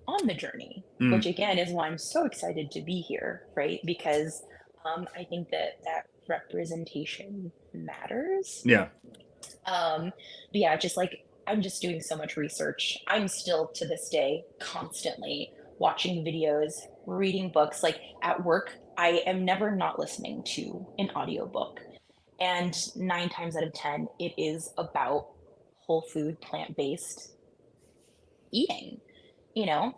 on the journey, which Mm, again is why I'm so excited to be here, right? Because I think that that representation matters. yeah. But yeah, just like I'm just doing so much research. I'm still to this day constantly watching videos, reading books. Like at work, I am never not listening to an audiobook. And 9 times out of 10, it is about whole food, plant-based eating, you know?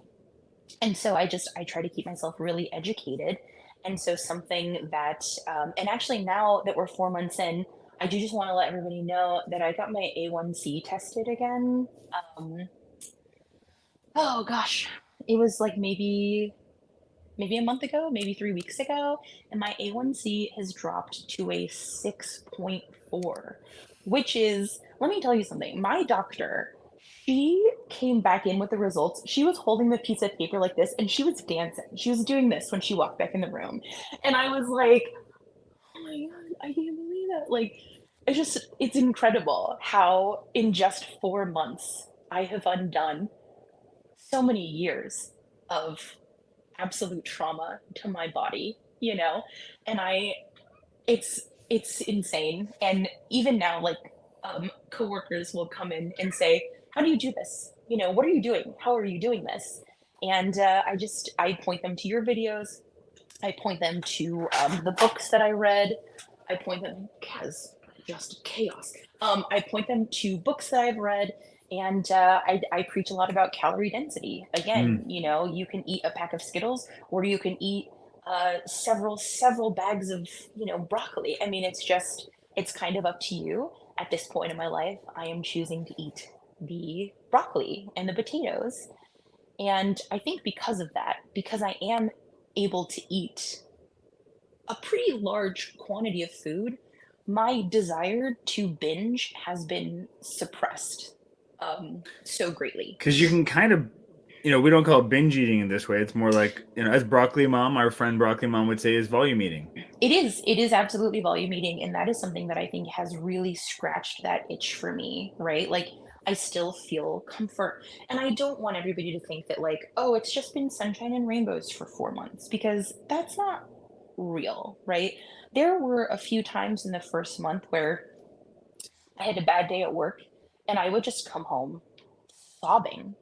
And so I try to keep myself really educated. And so something that, and actually now that we're 4 months in, I do just want to let everybody know that I got my A1C tested again. Um, oh gosh, it was like maybe a month ago, maybe 3 weeks ago, and my A1C has dropped to a 6.4, which is, let me tell you something. My doctor, she came back in with the results. She was holding the piece of paper like this and she was dancing. She was doing this when she walked back in the room. And I was like, oh my God, I can't believe it. Like, it's incredible how in just 4 months I have undone so many years of absolute trauma to my body, you know? And it's insane. And even now, like coworkers will come in and say, how do you do this? You know, what are you doing? How are you doing this? And I point them to your videos. I point them to the books that I read. I point them, because just chaos. I point them to books that I've read, and I preach a lot about calorie density. Mm. Again, you know, you can eat a pack of Skittles, or you can eat several bags of, you know, broccoli. I mean, it's kind of up to you. At this point in my life, I am choosing to eat the broccoli and the potatoes. And I think because of that, because I am able to eat a pretty large quantity of food, my desire to binge has been suppressed so greatly. Because you can kind of, we don't call it binge eating in this way. It's more like, as Broccoli Mom, our friend Broccoli Mom would say, is volume eating. It is absolutely volume eating, and that is something that I think has really scratched that itch for me, right? Like I still feel comfort. And I don't want everybody to think that like, oh, it's just been sunshine and rainbows for 4 months, because that's not real, right? There were a few times in the first month where I had a bad day at work and I would just come home sobbing.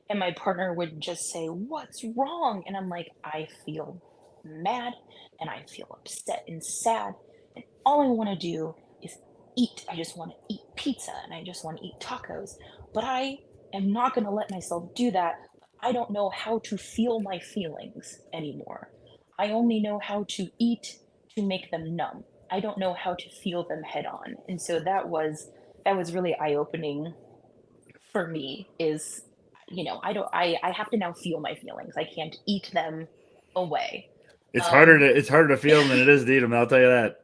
And my partner would just say, what's wrong? And I'm like, I feel mad and I feel upset and sad. And all I want to do is eat. I just want to eat pizza and I just want to eat tacos. But I am not going to let myself do that. I don't know how to feel my feelings anymore. I only know how to eat to make them numb. I don't know how to feel them head on. And so that was really eye-opening for me. Is, you know, I have to now feel my feelings. I can't eat them away. um It's harder to feel than it is to eat them. I'll tell you that.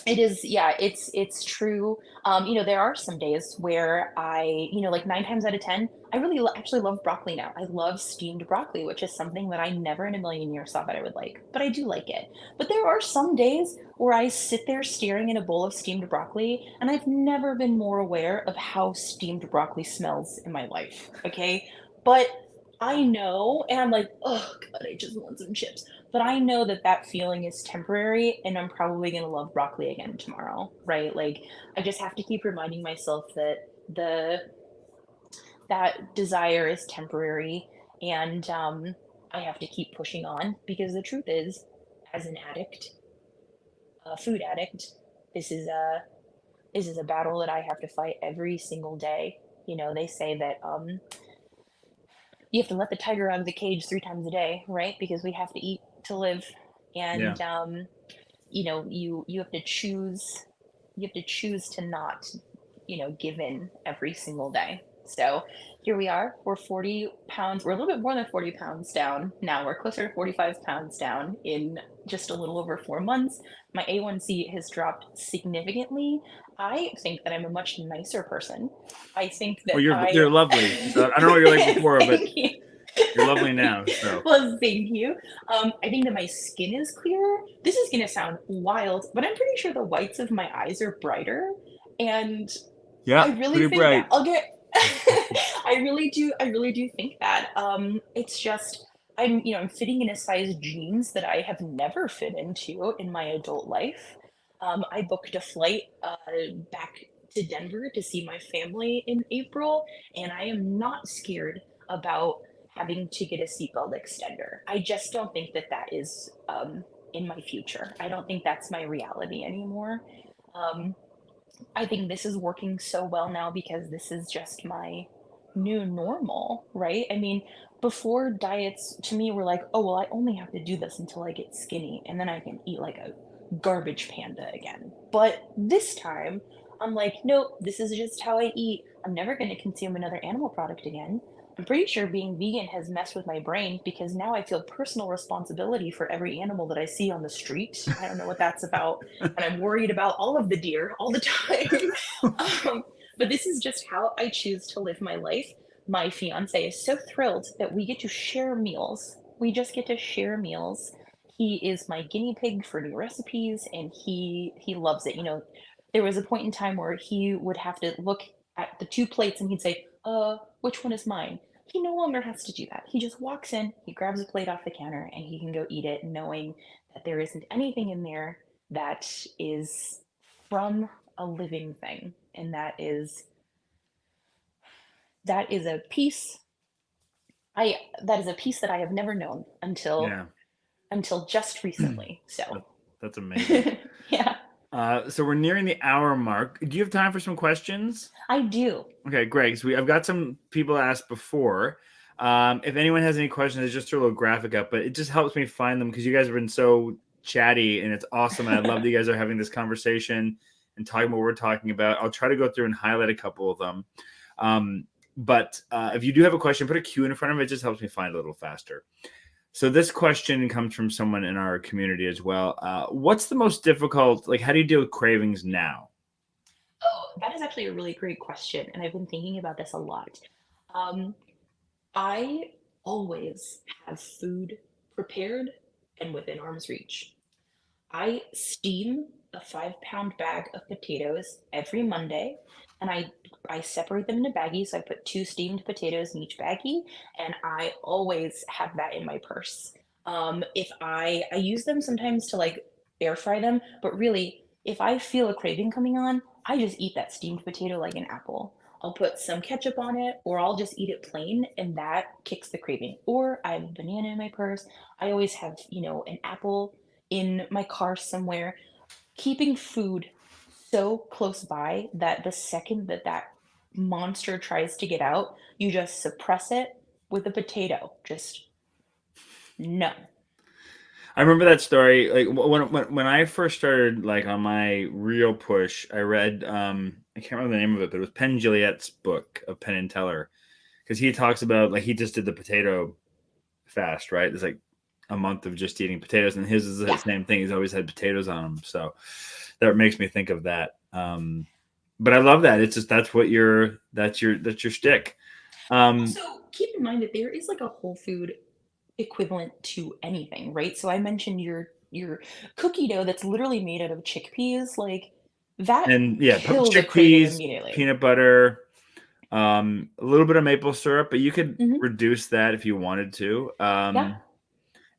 it is, yeah, it's true. You know, there are some days where like 9 times out of 10, I really actually love broccoli now. I love steamed broccoli, which is something that I never in a million years thought that I would like, but I do like it. But there are some days where I sit there staring at a bowl of steamed broccoli, and I've never been more aware of how steamed broccoli smells in my life. Okay. But I know, and I'm like, oh God, I just want some chips. But I know that that feeling is temporary, and I'm probably going to love broccoli again tomorrow, right? Like, I just have to keep reminding myself that the that desire is temporary, and I have to keep pushing on because the truth is, as an addict, a food addict, this is a battle that I have to fight every single day. You know, they say that you have to let the tiger out of the cage 3 times a day, right? Because we have to eat to live, Yeah. and you know, you have to choose. You have to choose to not, you know, give in every single day. So here we are. We're 40 pounds. We're a little bit more than 40 pounds down now. We're closer to 45 pounds down in just a little over 4 months. My A1C has dropped significantly. I think that I'm a much nicer person. I think that Well, I. you're lovely. So I don't know what you're like before, but Thank you. you're lovely now. So Well, thank you. I think that my skin is clearer. This is going to sound wild, but I'm pretty sure the whites of my eyes are brighter. And I yeah, really pretty think that bright. I'll get. I really do think that. It's just I'm fitting in a size jeans that I have never fit into in my adult life. I booked a flight back to Denver to see my family in April, and I am not scared about having to get a seatbelt extender. I just don't think that that is in my future. I don't think that's my reality anymore. Um, I think this is working so well now because this is just my new normal, right? I mean, before diets to me were like, oh, well, I only have to do this until I get skinny and then I can eat like a garbage panda again. But this time, I'm like, nope, this is just how I eat. I'm never going to consume another animal product again. I'm pretty sure being vegan has messed with my brain because now I feel personal responsibility for every animal that I see on the street. I don't know what that's about, and I'm worried about all of the deer all the time. But this is just how I choose to live my life. My fiance is so thrilled that we get to share meals. We just get to share meals. He is my guinea pig for new recipes, and he loves it. You know, there was a point in time where he would have to look at the 2 plates and he'd say, which one is mine? He no longer has to do that. He just walks in, he grabs a plate off the counter, and he can go eat it, knowing that there isn't anything in there that is from a living thing. And that is a piece I that is a piece that I have never known Yeah, until just recently. So that, that's amazing. yeah, So we're nearing the hour mark. Do you have time for some questions? I do. Okay, great. So I've got some people asked before. If anyone has any questions, I just throw a little graphic up, but it just helps me find them because you guys have been so chatty and it's awesome. And I love that you guys are having this conversation and talking about what we're talking about. I'll try to go through and highlight a couple of them. But if you do have a question, put a Q in front of it. It just helps me find it a little faster. So this question comes from someone in our community as well. What's the most difficult? Like, how do you deal with cravings now? Oh, that is actually a really great question, and I've been thinking about this a lot. Um, I always have food prepared and within arm's reach. I steam a 5 pound bag of potatoes every Monday, and I separate them into baggies. So I put 2 steamed potatoes in each baggie, and I always have that in my purse. If I use them sometimes to like air fry them, but really, if I feel a craving coming on, I just eat that steamed potato like an apple. I'll put some ketchup on it, or I'll just eat it plain, and that kicks the craving. Or I have a banana in my purse. I always have, you know, an apple in my car somewhere, keeping food so close by that the second that that monster tries to get out, you just suppress it with a potato. Just no. I remember that story. Like when I first started, like on my real push, I read I can't remember the name of it, but it was Penn Jillette's book of Penn and Teller because he talks about like he just did the potato fast, right? It's like a month of just eating potatoes, and his is the Yeah. same thing. He's always had potatoes on him, so that makes me think of that. But I love that. It's just that's your shtick. Also, keep in mind that there is like a whole food equivalent to anything, right? So I mentioned your cookie dough that's literally made out of chickpeas, like that And yeah, kills a craving chickpeas, immediately. peanut butter, a little bit of maple syrup, but you could Hmm. reduce that if you wanted to. Yeah.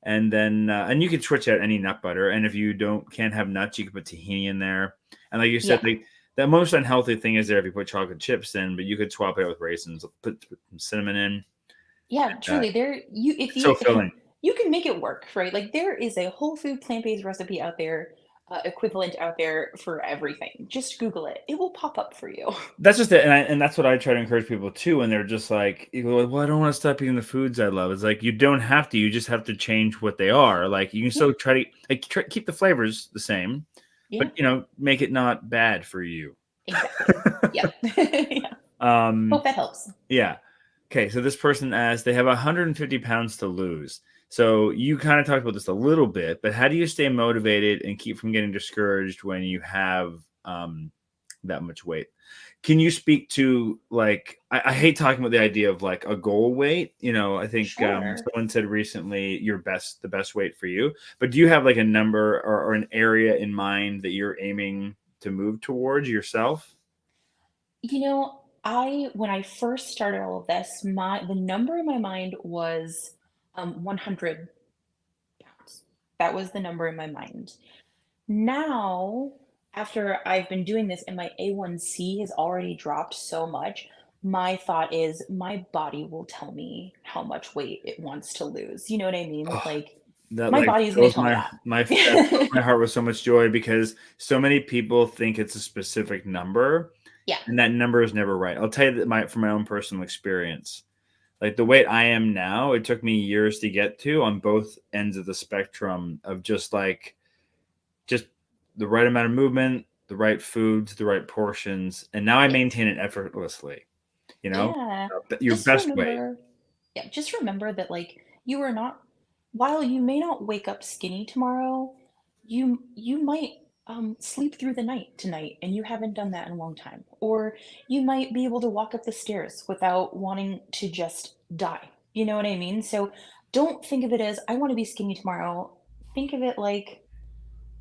And then and you could switch out any nut butter. And if you can't have nuts, you can put tahini in there. And like you said, Yeah. The most unhealthy thing is there if you put chocolate chips in, but you could swap it out with raisins, put some cinnamon in. Yeah, truly, if It's so you filling. you can make it work, right? Like, there is a whole food plant-based recipe out there, equivalent out there for everything. Just Google it. It will pop up for you. That's just it, and that's what I try to encourage people too. And they're just like, you go, well, I don't want to stop eating the foods I love. It's like you don't have to. You just have to change what they are. Like you can Yeah, still try to keep the flavors the same, yeah, but make it not bad for you. exactly. Yep. Yeah. um, Hope that helps. yeah. Okay, so this person asks, they have 150 pounds to lose. So you kind of talked about this a little bit, but how do you stay motivated and keep from getting discouraged when you have that much weight? Can you speak to like I hate talking about the idea of like a goal weight. I think Sure. someone said recently the best weight for you. But do you have like a number or an area in mind that you're aiming to move towards yourself? When I first started all of this, the number in my mind was 100 pounds. That was the number in my mind. Now, after I've been doing this and my A1C has already dropped so much, my thought is my body will tell me how much weight it wants to lose. You know what I mean? Oh, Like, that my like body is going to fills tell me that fills that. my heart with so much joy because so many people think it's a specific number, Yeah. and that number is never right. I'll tell you that from my own personal experience. Like the weight I am now, it took me years to get to on both ends of the spectrum of just the right amount of movement, the right foods, the right portions, and now I Yes. maintain it effortlessly. You know, Yeah. your Just best weight. remember Yeah, just remember that, like, you are not while you may not wake up skinny tomorrow, you might sleep through the night tonight and you haven't done that in a long time. Or you might be able to walk up the stairs without wanting to just die. You know what I mean? So don't think of it as I want to be skinny tomorrow. Think of it like,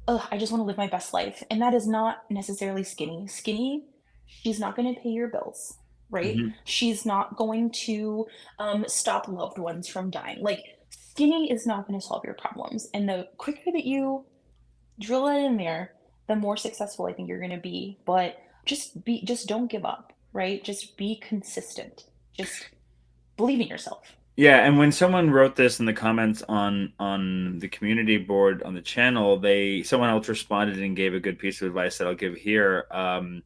oh, I just want to live my best life. And that is not necessarily skinny. Skinny, she's not going to pay your bills, right? Mhm. She's not going to stop loved ones from dying. Like, skinny is not going to solve your problems. And the quicker that you drill it in there, the more successful I think you're going to be. But just don't give up, right? Just be consistent. Just believe in yourself. Yeah, and when someone wrote this in the comments on the community board on the channel, someone else responded and gave a good piece of advice that I'll give here. And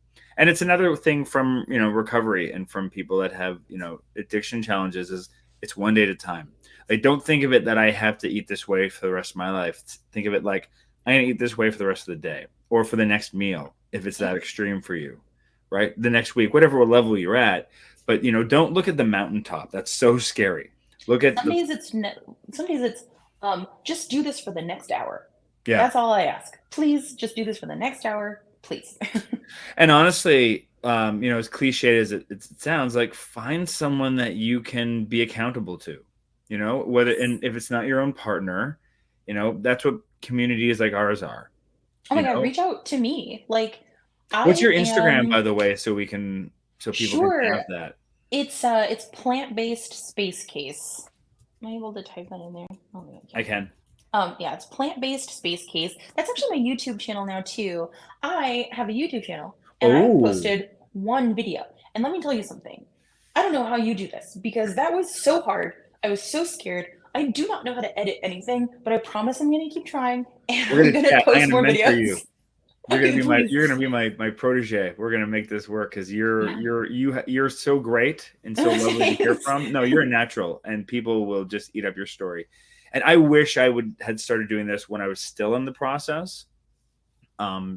it's another thing from recovery and from people that have addiction challenges is it's one day at a time. Like don't think of it that I have to eat this way for the rest of my life. Think of it like I'm gonna eat this way for the rest of the day or for the next meal if it's Yeah. that extreme for you, right? The next week, whatever level you're at. But don't look at the mountaintop. That's so scary. Look at Some days it's some days it's just do this for the next hour. yeah. That's all I ask. Please just do this for the next hour, please. And honestly, as cliche as it sounds, like find someone that you can be accountable to, whether, and if it's not your own partner, that's what communities like ours are, Oh you my God, know. reach out to me. Like, What's your I Instagram, by am the way, so people can sure have that? it's plant-based space case. Am I able to type that in there? Oh, yeah, I I can. can. Yeah, it's plant-based space case. That's actually my YouTube channel now too. I have a YouTube channel and I have Oh, posted one video. And let me tell you something. I don't know how you do this because that was so hard. I was so scared. I do not know how to edit anything, but I promise I'm going to keep trying and we're I'm gonna going to chat. I'm post gonna more mentor you. videos. Okay, please. You're gonna be my protege. We're gonna make this work because Yeah. you're so great and so lovely to hear Thanks. from. No, you're a natural, and people will just eat up your story. And I wish I would had started doing this when I was still in the process.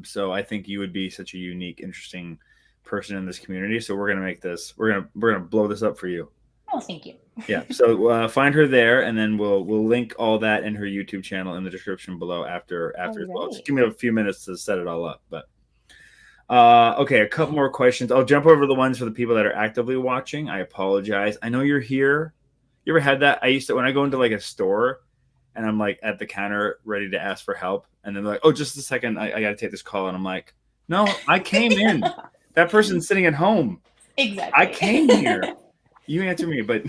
So I think you would be such a unique, interesting person in this community. So we're gonna make this. We're gonna blow this up for you. Oh, thank you. Yeah. So find her there, and then we'll link all that in her YouTube channel in the description below after All as well. Just right. give me a few minutes to set it all up, but. Okay, a couple more questions. I'll jump over the ones for the people that are actively watching. I apologize. I know you're here. You ever had that? I used to when I go into like a store and I'm like at the counter ready to ask for help, and then they're like, "Oh, just a second, I got to take this call," and I'm like, "No, I came in. That person's sitting at home. I Exactly. came here. You answer me." But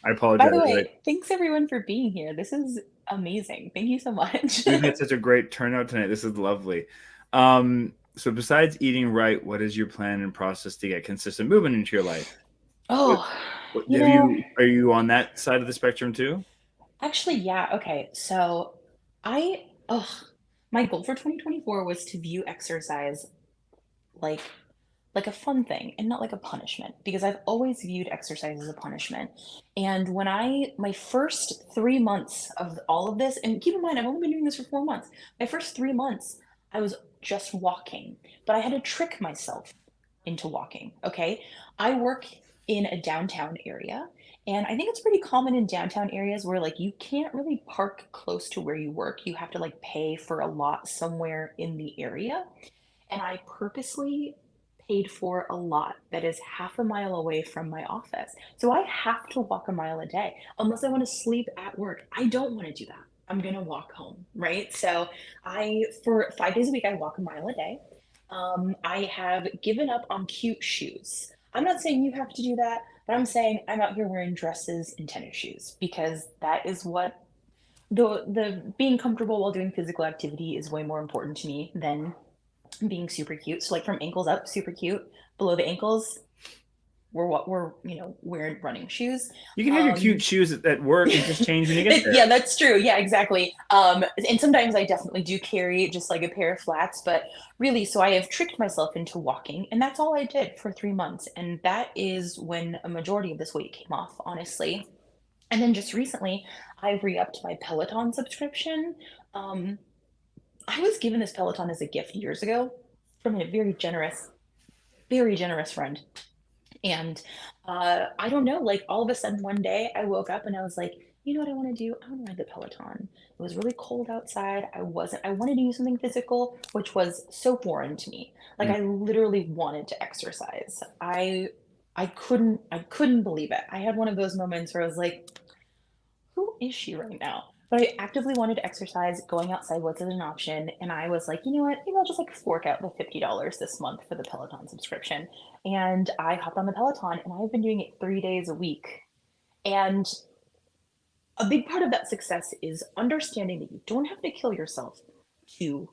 I By apologize. the Like, way, thanks everyone for being here. This is amazing. Thank you so much. we've had such a great turnout tonight. This is lovely. Um, So besides eating right, what is your plan and process to get consistent movement into your life? What, Oh, you have know, you are you on that side of the spectrum too? actually, yeah. Okay. So oh, my goal for 2024 was to view exercise like like a fun thing and not like a punishment because I've always viewed exercise as a punishment. And when my first 3 months of all of this, and keep in mind, I've only been doing this for 4 months. My first 3 months, I was just walking, but I had to trick myself into walking. Okay. I work in a downtown area. And I think it's pretty common in downtown areas where like you can't really park close to where you work. You have to like pay for a lot somewhere in the area. And I purposely paid for a lot that is half a mile away from my office. So I have to walk a mile a day unless I want to sleep at work. I don't want to do that. I'm going to walk home, right? So for 5 days a week, I walk a mile a day. I have given up on cute shoes. I'm not saying you have to do that, but I'm saying I'm out here wearing dresses and tennis shoes because that is what the being comfortable while doing physical activity is way more important to me than being super cute. So like from ankles up, super cute. Below the ankles, we're wearing running shoes. You can have your cute Um, shoes at work and just change when you get yeah, there. that's true. Yeah, exactly. And sometimes I definitely do carry just like a pair of flats, but really, so I have tricked myself into walking, and that's all I did for 3 months. And that is when a majority of this weight came off, honestly. And then just recently, I re-upped my Peloton subscription. Um, I was given this Peloton as a gift years ago from a very generous friend. And I don't know, like all of a sudden one day I woke up and I was like, you know what I want to do? I want to ride the Peloton. It was really cold outside. I wanted to do something physical, which was so foreign to me. Like Mm. I literally wanted to exercise. I couldn't believe it. I had one of those moments where I was like, who is she right now? But I actively wanted to exercise. Going outside wasn't an option. And I was like, you know what? Maybe I'll just like fork out the $50 this month for the Peloton subscription. And I hopped on the Peloton and I've been doing it 3 days a week. And a big part of that success is understanding that you don't have to kill yourself to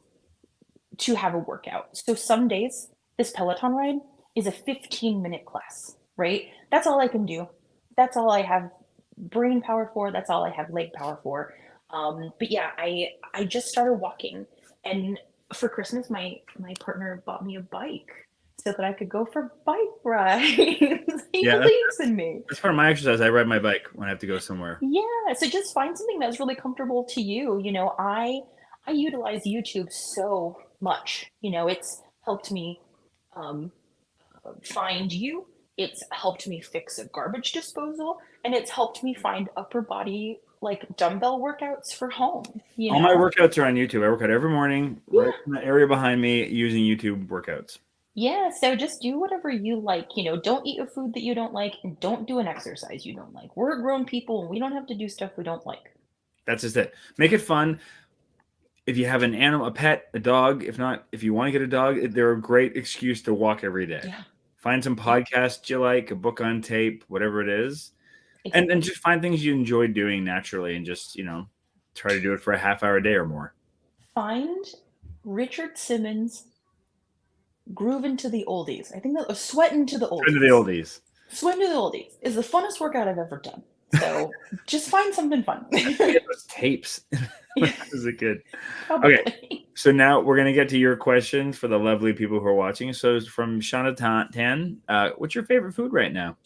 to have a workout. So some days this Peloton ride is a 15-minute class, right? That's all I can do. That's all I have brain power for. That's all I have leg power for. But yeah, I just started walking, and for Christmas, my partner bought me a bike so that I could go for bike rides. He Yeah, believes in me. that's part of my exercise. I ride my bike when I have to go somewhere. Yeah, so just find something that's really comfortable to you. I utilize YouTube so much. It's helped me um, find you. It's helped me fix a garbage disposal, and it's helped me find upper body like dumbbell workouts for home. All my workouts are on YouTube. I work out every morning, right Yeah, in the area behind me, using YouTube workouts. yeah. So just do whatever you like. Don't eat a food that you don't like, and don't do an exercise you don't like. We're grown people, and we don't have to do stuff we don't like. That's just it. Make it fun. If you have an animal, a pet, a dog, if not, if you want to get a dog, they're a great excuse to walk every day. Yeah, Find some yeah, podcasts you like, a book on tape, whatever it is, and exactly. just find things you enjoy doing naturally, and just try to do it for a half hour a day or more. Find Richard Simmons groove into the oldies. I think that sweat into the Into the oldies. oldies. Sweat into the oldies is the funnest workout I've ever done. So just find something fun. Get those tapes. When I was a kid. Okay, Probably. so now we're gonna get to your questions for the lovely people who are watching. So from Shauna Tan, what's your favorite food right now?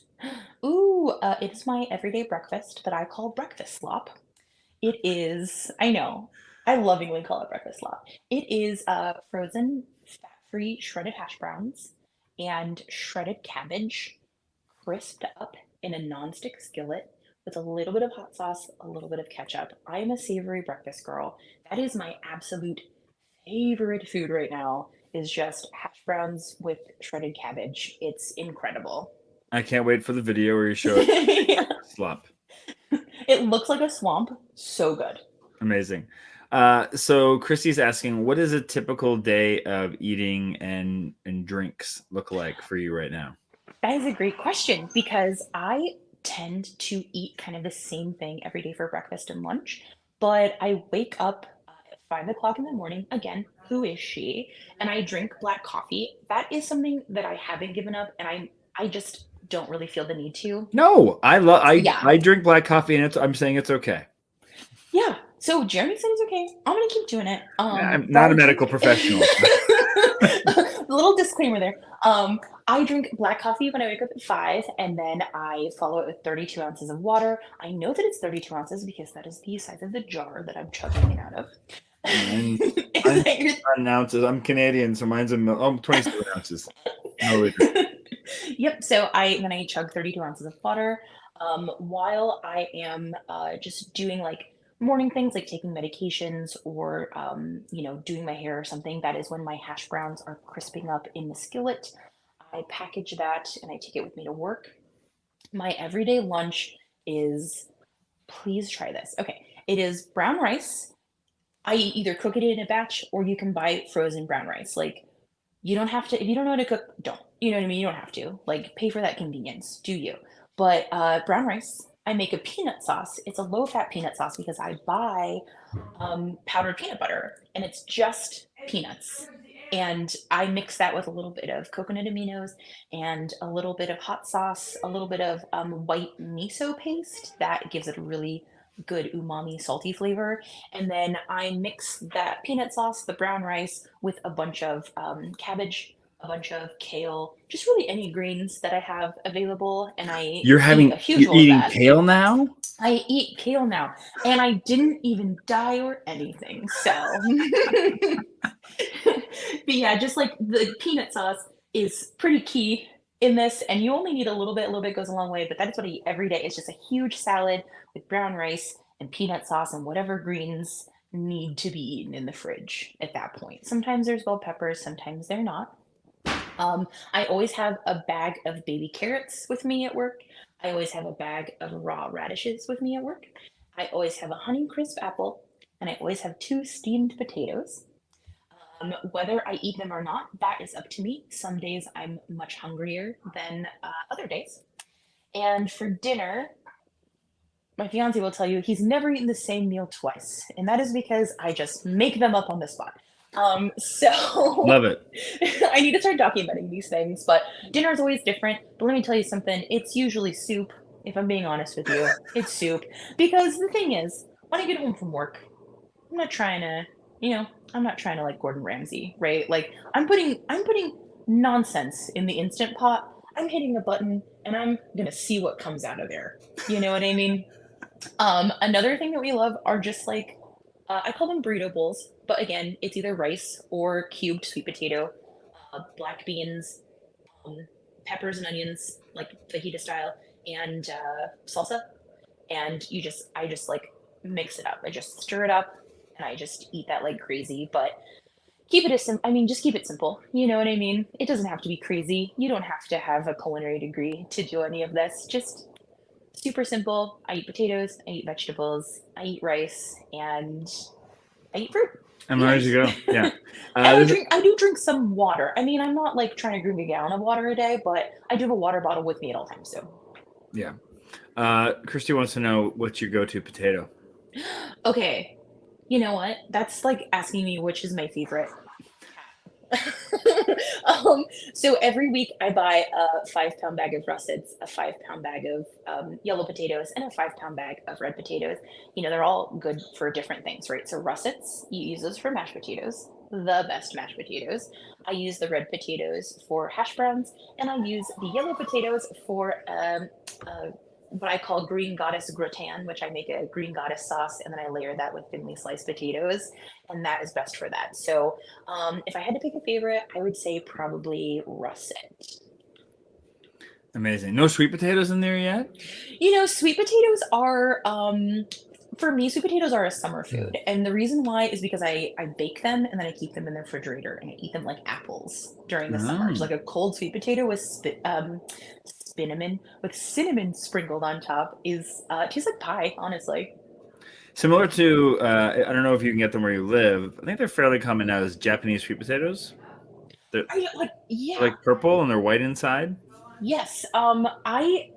Ooh, it is my everyday breakfast that I call breakfast slop. It is, I know, I lovingly call it breakfast slop. It is frozen, fat-free shredded hash browns and shredded cabbage crisped up in a nonstick skillet with a little bit of hot sauce, a little bit of ketchup. I am a savory breakfast girl. That is my absolute favorite food right now is just hash browns with shredded cabbage. It's incredible. I can't wait for the video where you show it. Yeah. Slop. It looks like a swamp. So good. Amazing. So Christy's asking, what does a typical day of eating and drinks look like for you right now? That is a great question because I tend to eat kind of the same thing every day for breakfast and lunch, but I wake up at 5 o'clock in the morning. Again, who is she? And I drink black coffee. That is something that I haven't given up, and I just don't really feel the need to. No, Yeah. I drink black coffee, and I'm saying it's okay. Yeah. So Jeremy said it's okay. I'm gonna keep doing it. I'm But not I a medical drink professional. little disclaimer there. I drink black coffee when I wake up at 5, and then I follow it with 32 ounces of water. I know that it's 32 ounces because that is the size of the jar that I'm chugging it out of. Mine's, Is mine's that your- not in ounces. I'm Canadian, so mine's in 27 ounces. Milliliters. Yep. So I chug 32 ounces of water, while I am just doing like morning things like taking medications or doing my hair or something. That is when my hash browns are crisping up in the skillet. I package that and I take it with me to work. My everyday lunch is, please try this. Okay, it is brown rice. I either cook it in a batch or you can buy frozen brown rice. Like, you don't have to, if you don't know how to cook, don't. You know what I mean? You don't have to. Like, pay for that convenience. Do you? But brown rice, I make a peanut sauce. It's a low fat peanut sauce because I buy powdered peanut butter and it's just peanuts. And I mix that with a little bit of coconut aminos and a little bit of hot sauce, a little bit of white miso paste that gives it a really good umami salty flavor. And then I mix that peanut sauce, the brown rice, with a bunch of cabbage, a bunch of kale, just really any greens that I have available. And I eat a huge You're bowl of eating that. kale now? I eat kale now, and I didn't even die or anything. So, but yeah, just like the peanut sauce is pretty key in this, and you only need a little bit. A little bit goes a long way, but that is what I eat every day. It's just a huge salad with brown rice and peanut sauce and whatever greens need to be eaten in the fridge at that point. Sometimes there's bell peppers, sometimes they're not. I always have a bag of baby carrots with me at work. I always have a bag of raw radishes with me at work. I always have a Honeycrisp apple, and I always have 2 steamed potatoes. Whether I eat them or not, that is up to me. Some days I'm much hungrier than other days. And for dinner, my fiance will tell you he's never eaten the same meal twice, and that is because I just make them up on the spot. So Love it. I need to start documenting these things, but dinner is always different. But let me tell you something, it's usually soup, if I'm being honest with you. It's soup. Because the thing is, when I get home from work, I'm not trying to, I'm not trying to like Gordon Ramsay, right? Like I'm putting nonsense in the instant pot. I'm hitting a button and I'm gonna see what comes out of there. You know what I mean? Another thing that we love are just like, I call them burrito bowls, but again, it's either rice or cubed sweet potato, black beans, um, peppers and onions, like fajita style, and salsa. And I just like mix it up. I just stir it up, and I just eat that like crazy. But keep it as I mean, just keep it simple. You know what I mean? It doesn't have to be crazy. You don't have to have a culinary degree to do any of this. Just super simple. I eat potatoes, I eat vegetables, I eat rice, and I eat fruit. I'm Be ready to nice. go. Yeah. And I do drink some water. I mean, I'm not like trying to drink a gallon of water a day, but I do have a water bottle with me at all times. So, Yeah. Christy wants to know what's your go-to potato. okay, you know what? That's like asking me which is my favorite. So every week I buy a 5 pound bag of russets, a 5 pound bag of yellow potatoes, and a 5 pound bag of red potatoes. They're all good for different things, right? So russets, you use those for mashed potatoes, the best mashed potatoes. I use the red potatoes for hash browns, and I use the yellow potatoes for what I call green goddess gratin, which I make a green goddess sauce, and then I layer that with thinly sliced potatoes, and that is best for that. So if I had to pick a favorite, I would say probably russet. Amazing. No sweet potatoes in there yet? Sweet potatoes are, for me, sweet potatoes are a summer food. And the reason why is because I bake them and then I keep them in the refrigerator and I eat them like apples during the summer. Just Oh. like a cold sweet potato with cinnamon sprinkled on top is it tastes like pie, honestly. Similar to, I don't know if you can get them where you live. I think they're fairly common now as Japanese sweet potatoes. They're Yeah, like purple and they're white inside. yes. I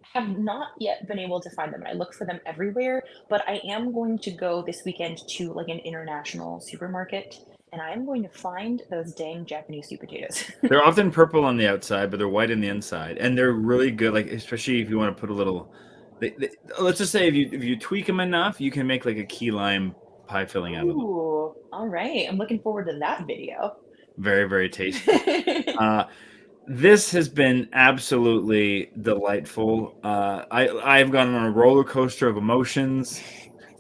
have not yet been able to find them. I look for them everywhere, but I am going to go this weekend to like an international supermarket and I'm going to find those dang Japanese sweet potatoes. They're often purple on the outside, but they're white on the inside, and they're really good. Like especially if you want to put a little, let's just say if you tweak them enough, you can make like a key lime pie filling out of them. Ooh, all right. I'm looking forward to that video. Very, very tasty. This has been absolutely delightful. I've gone on a roller coaster of emotions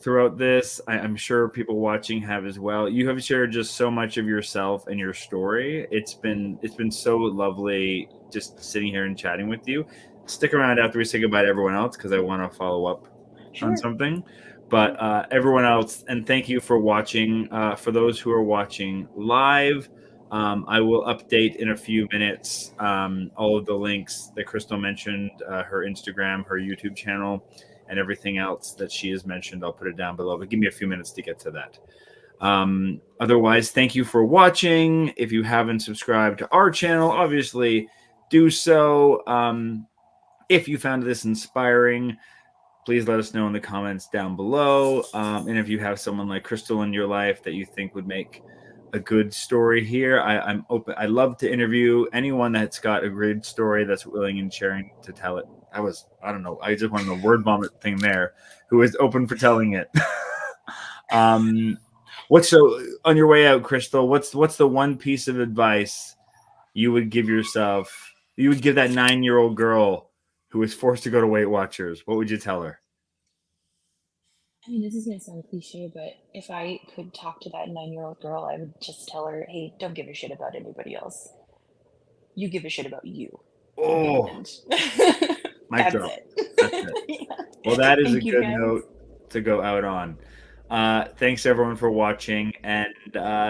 throughout this. I'm sure people watching have as well. You have shared just so much of yourself and your story. It's been so lovely just sitting here and chatting with you. Stick around after we say goodbye to everyone else because I want to follow up on Sure. something. But everyone else, and thank you for watching. For those who are watching live, I will update in a few minutes all of the links that Crystal mentioned, her Instagram, her YouTube channel, and everything else that she has mentioned. I'll put it down below, but give me a few minutes to get to that. Otherwise, thank you for watching. If you haven't subscribed to our channel, obviously do so. If you found this inspiring, please let us know in the comments down below. And if you have someone like Crystal in your life that you think would make a good story here, I'm open. I love to interview anyone that's got a great story that's willing and sharing to tell it. I don't know. I just wanted a word vomit thing there. Who is open for telling it? What's so on your way out, Crystal? What's the one piece of advice you would give yourself? You would give that 9-year-old girl who was forced to go to Weight Watchers. What would you tell her? I mean, this is gonna sound cliche, but if I could talk to that 9-year-old girl, I would just tell her, hey, don't give a shit about anybody else. You give a shit about you. Oh, And mic that's drop. it. That's it. Yeah. Well, that is a Thank you good guys. note to go out on. Thanks everyone for watching, and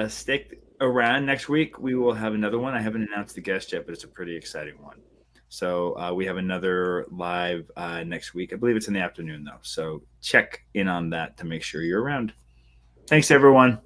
stick around. Next week we will have another one. I haven't announced the guest yet, but it's a pretty exciting one. So we have another live next week. I believe it's in the afternoon though. So check in on that to make sure you're around. Thanks everyone.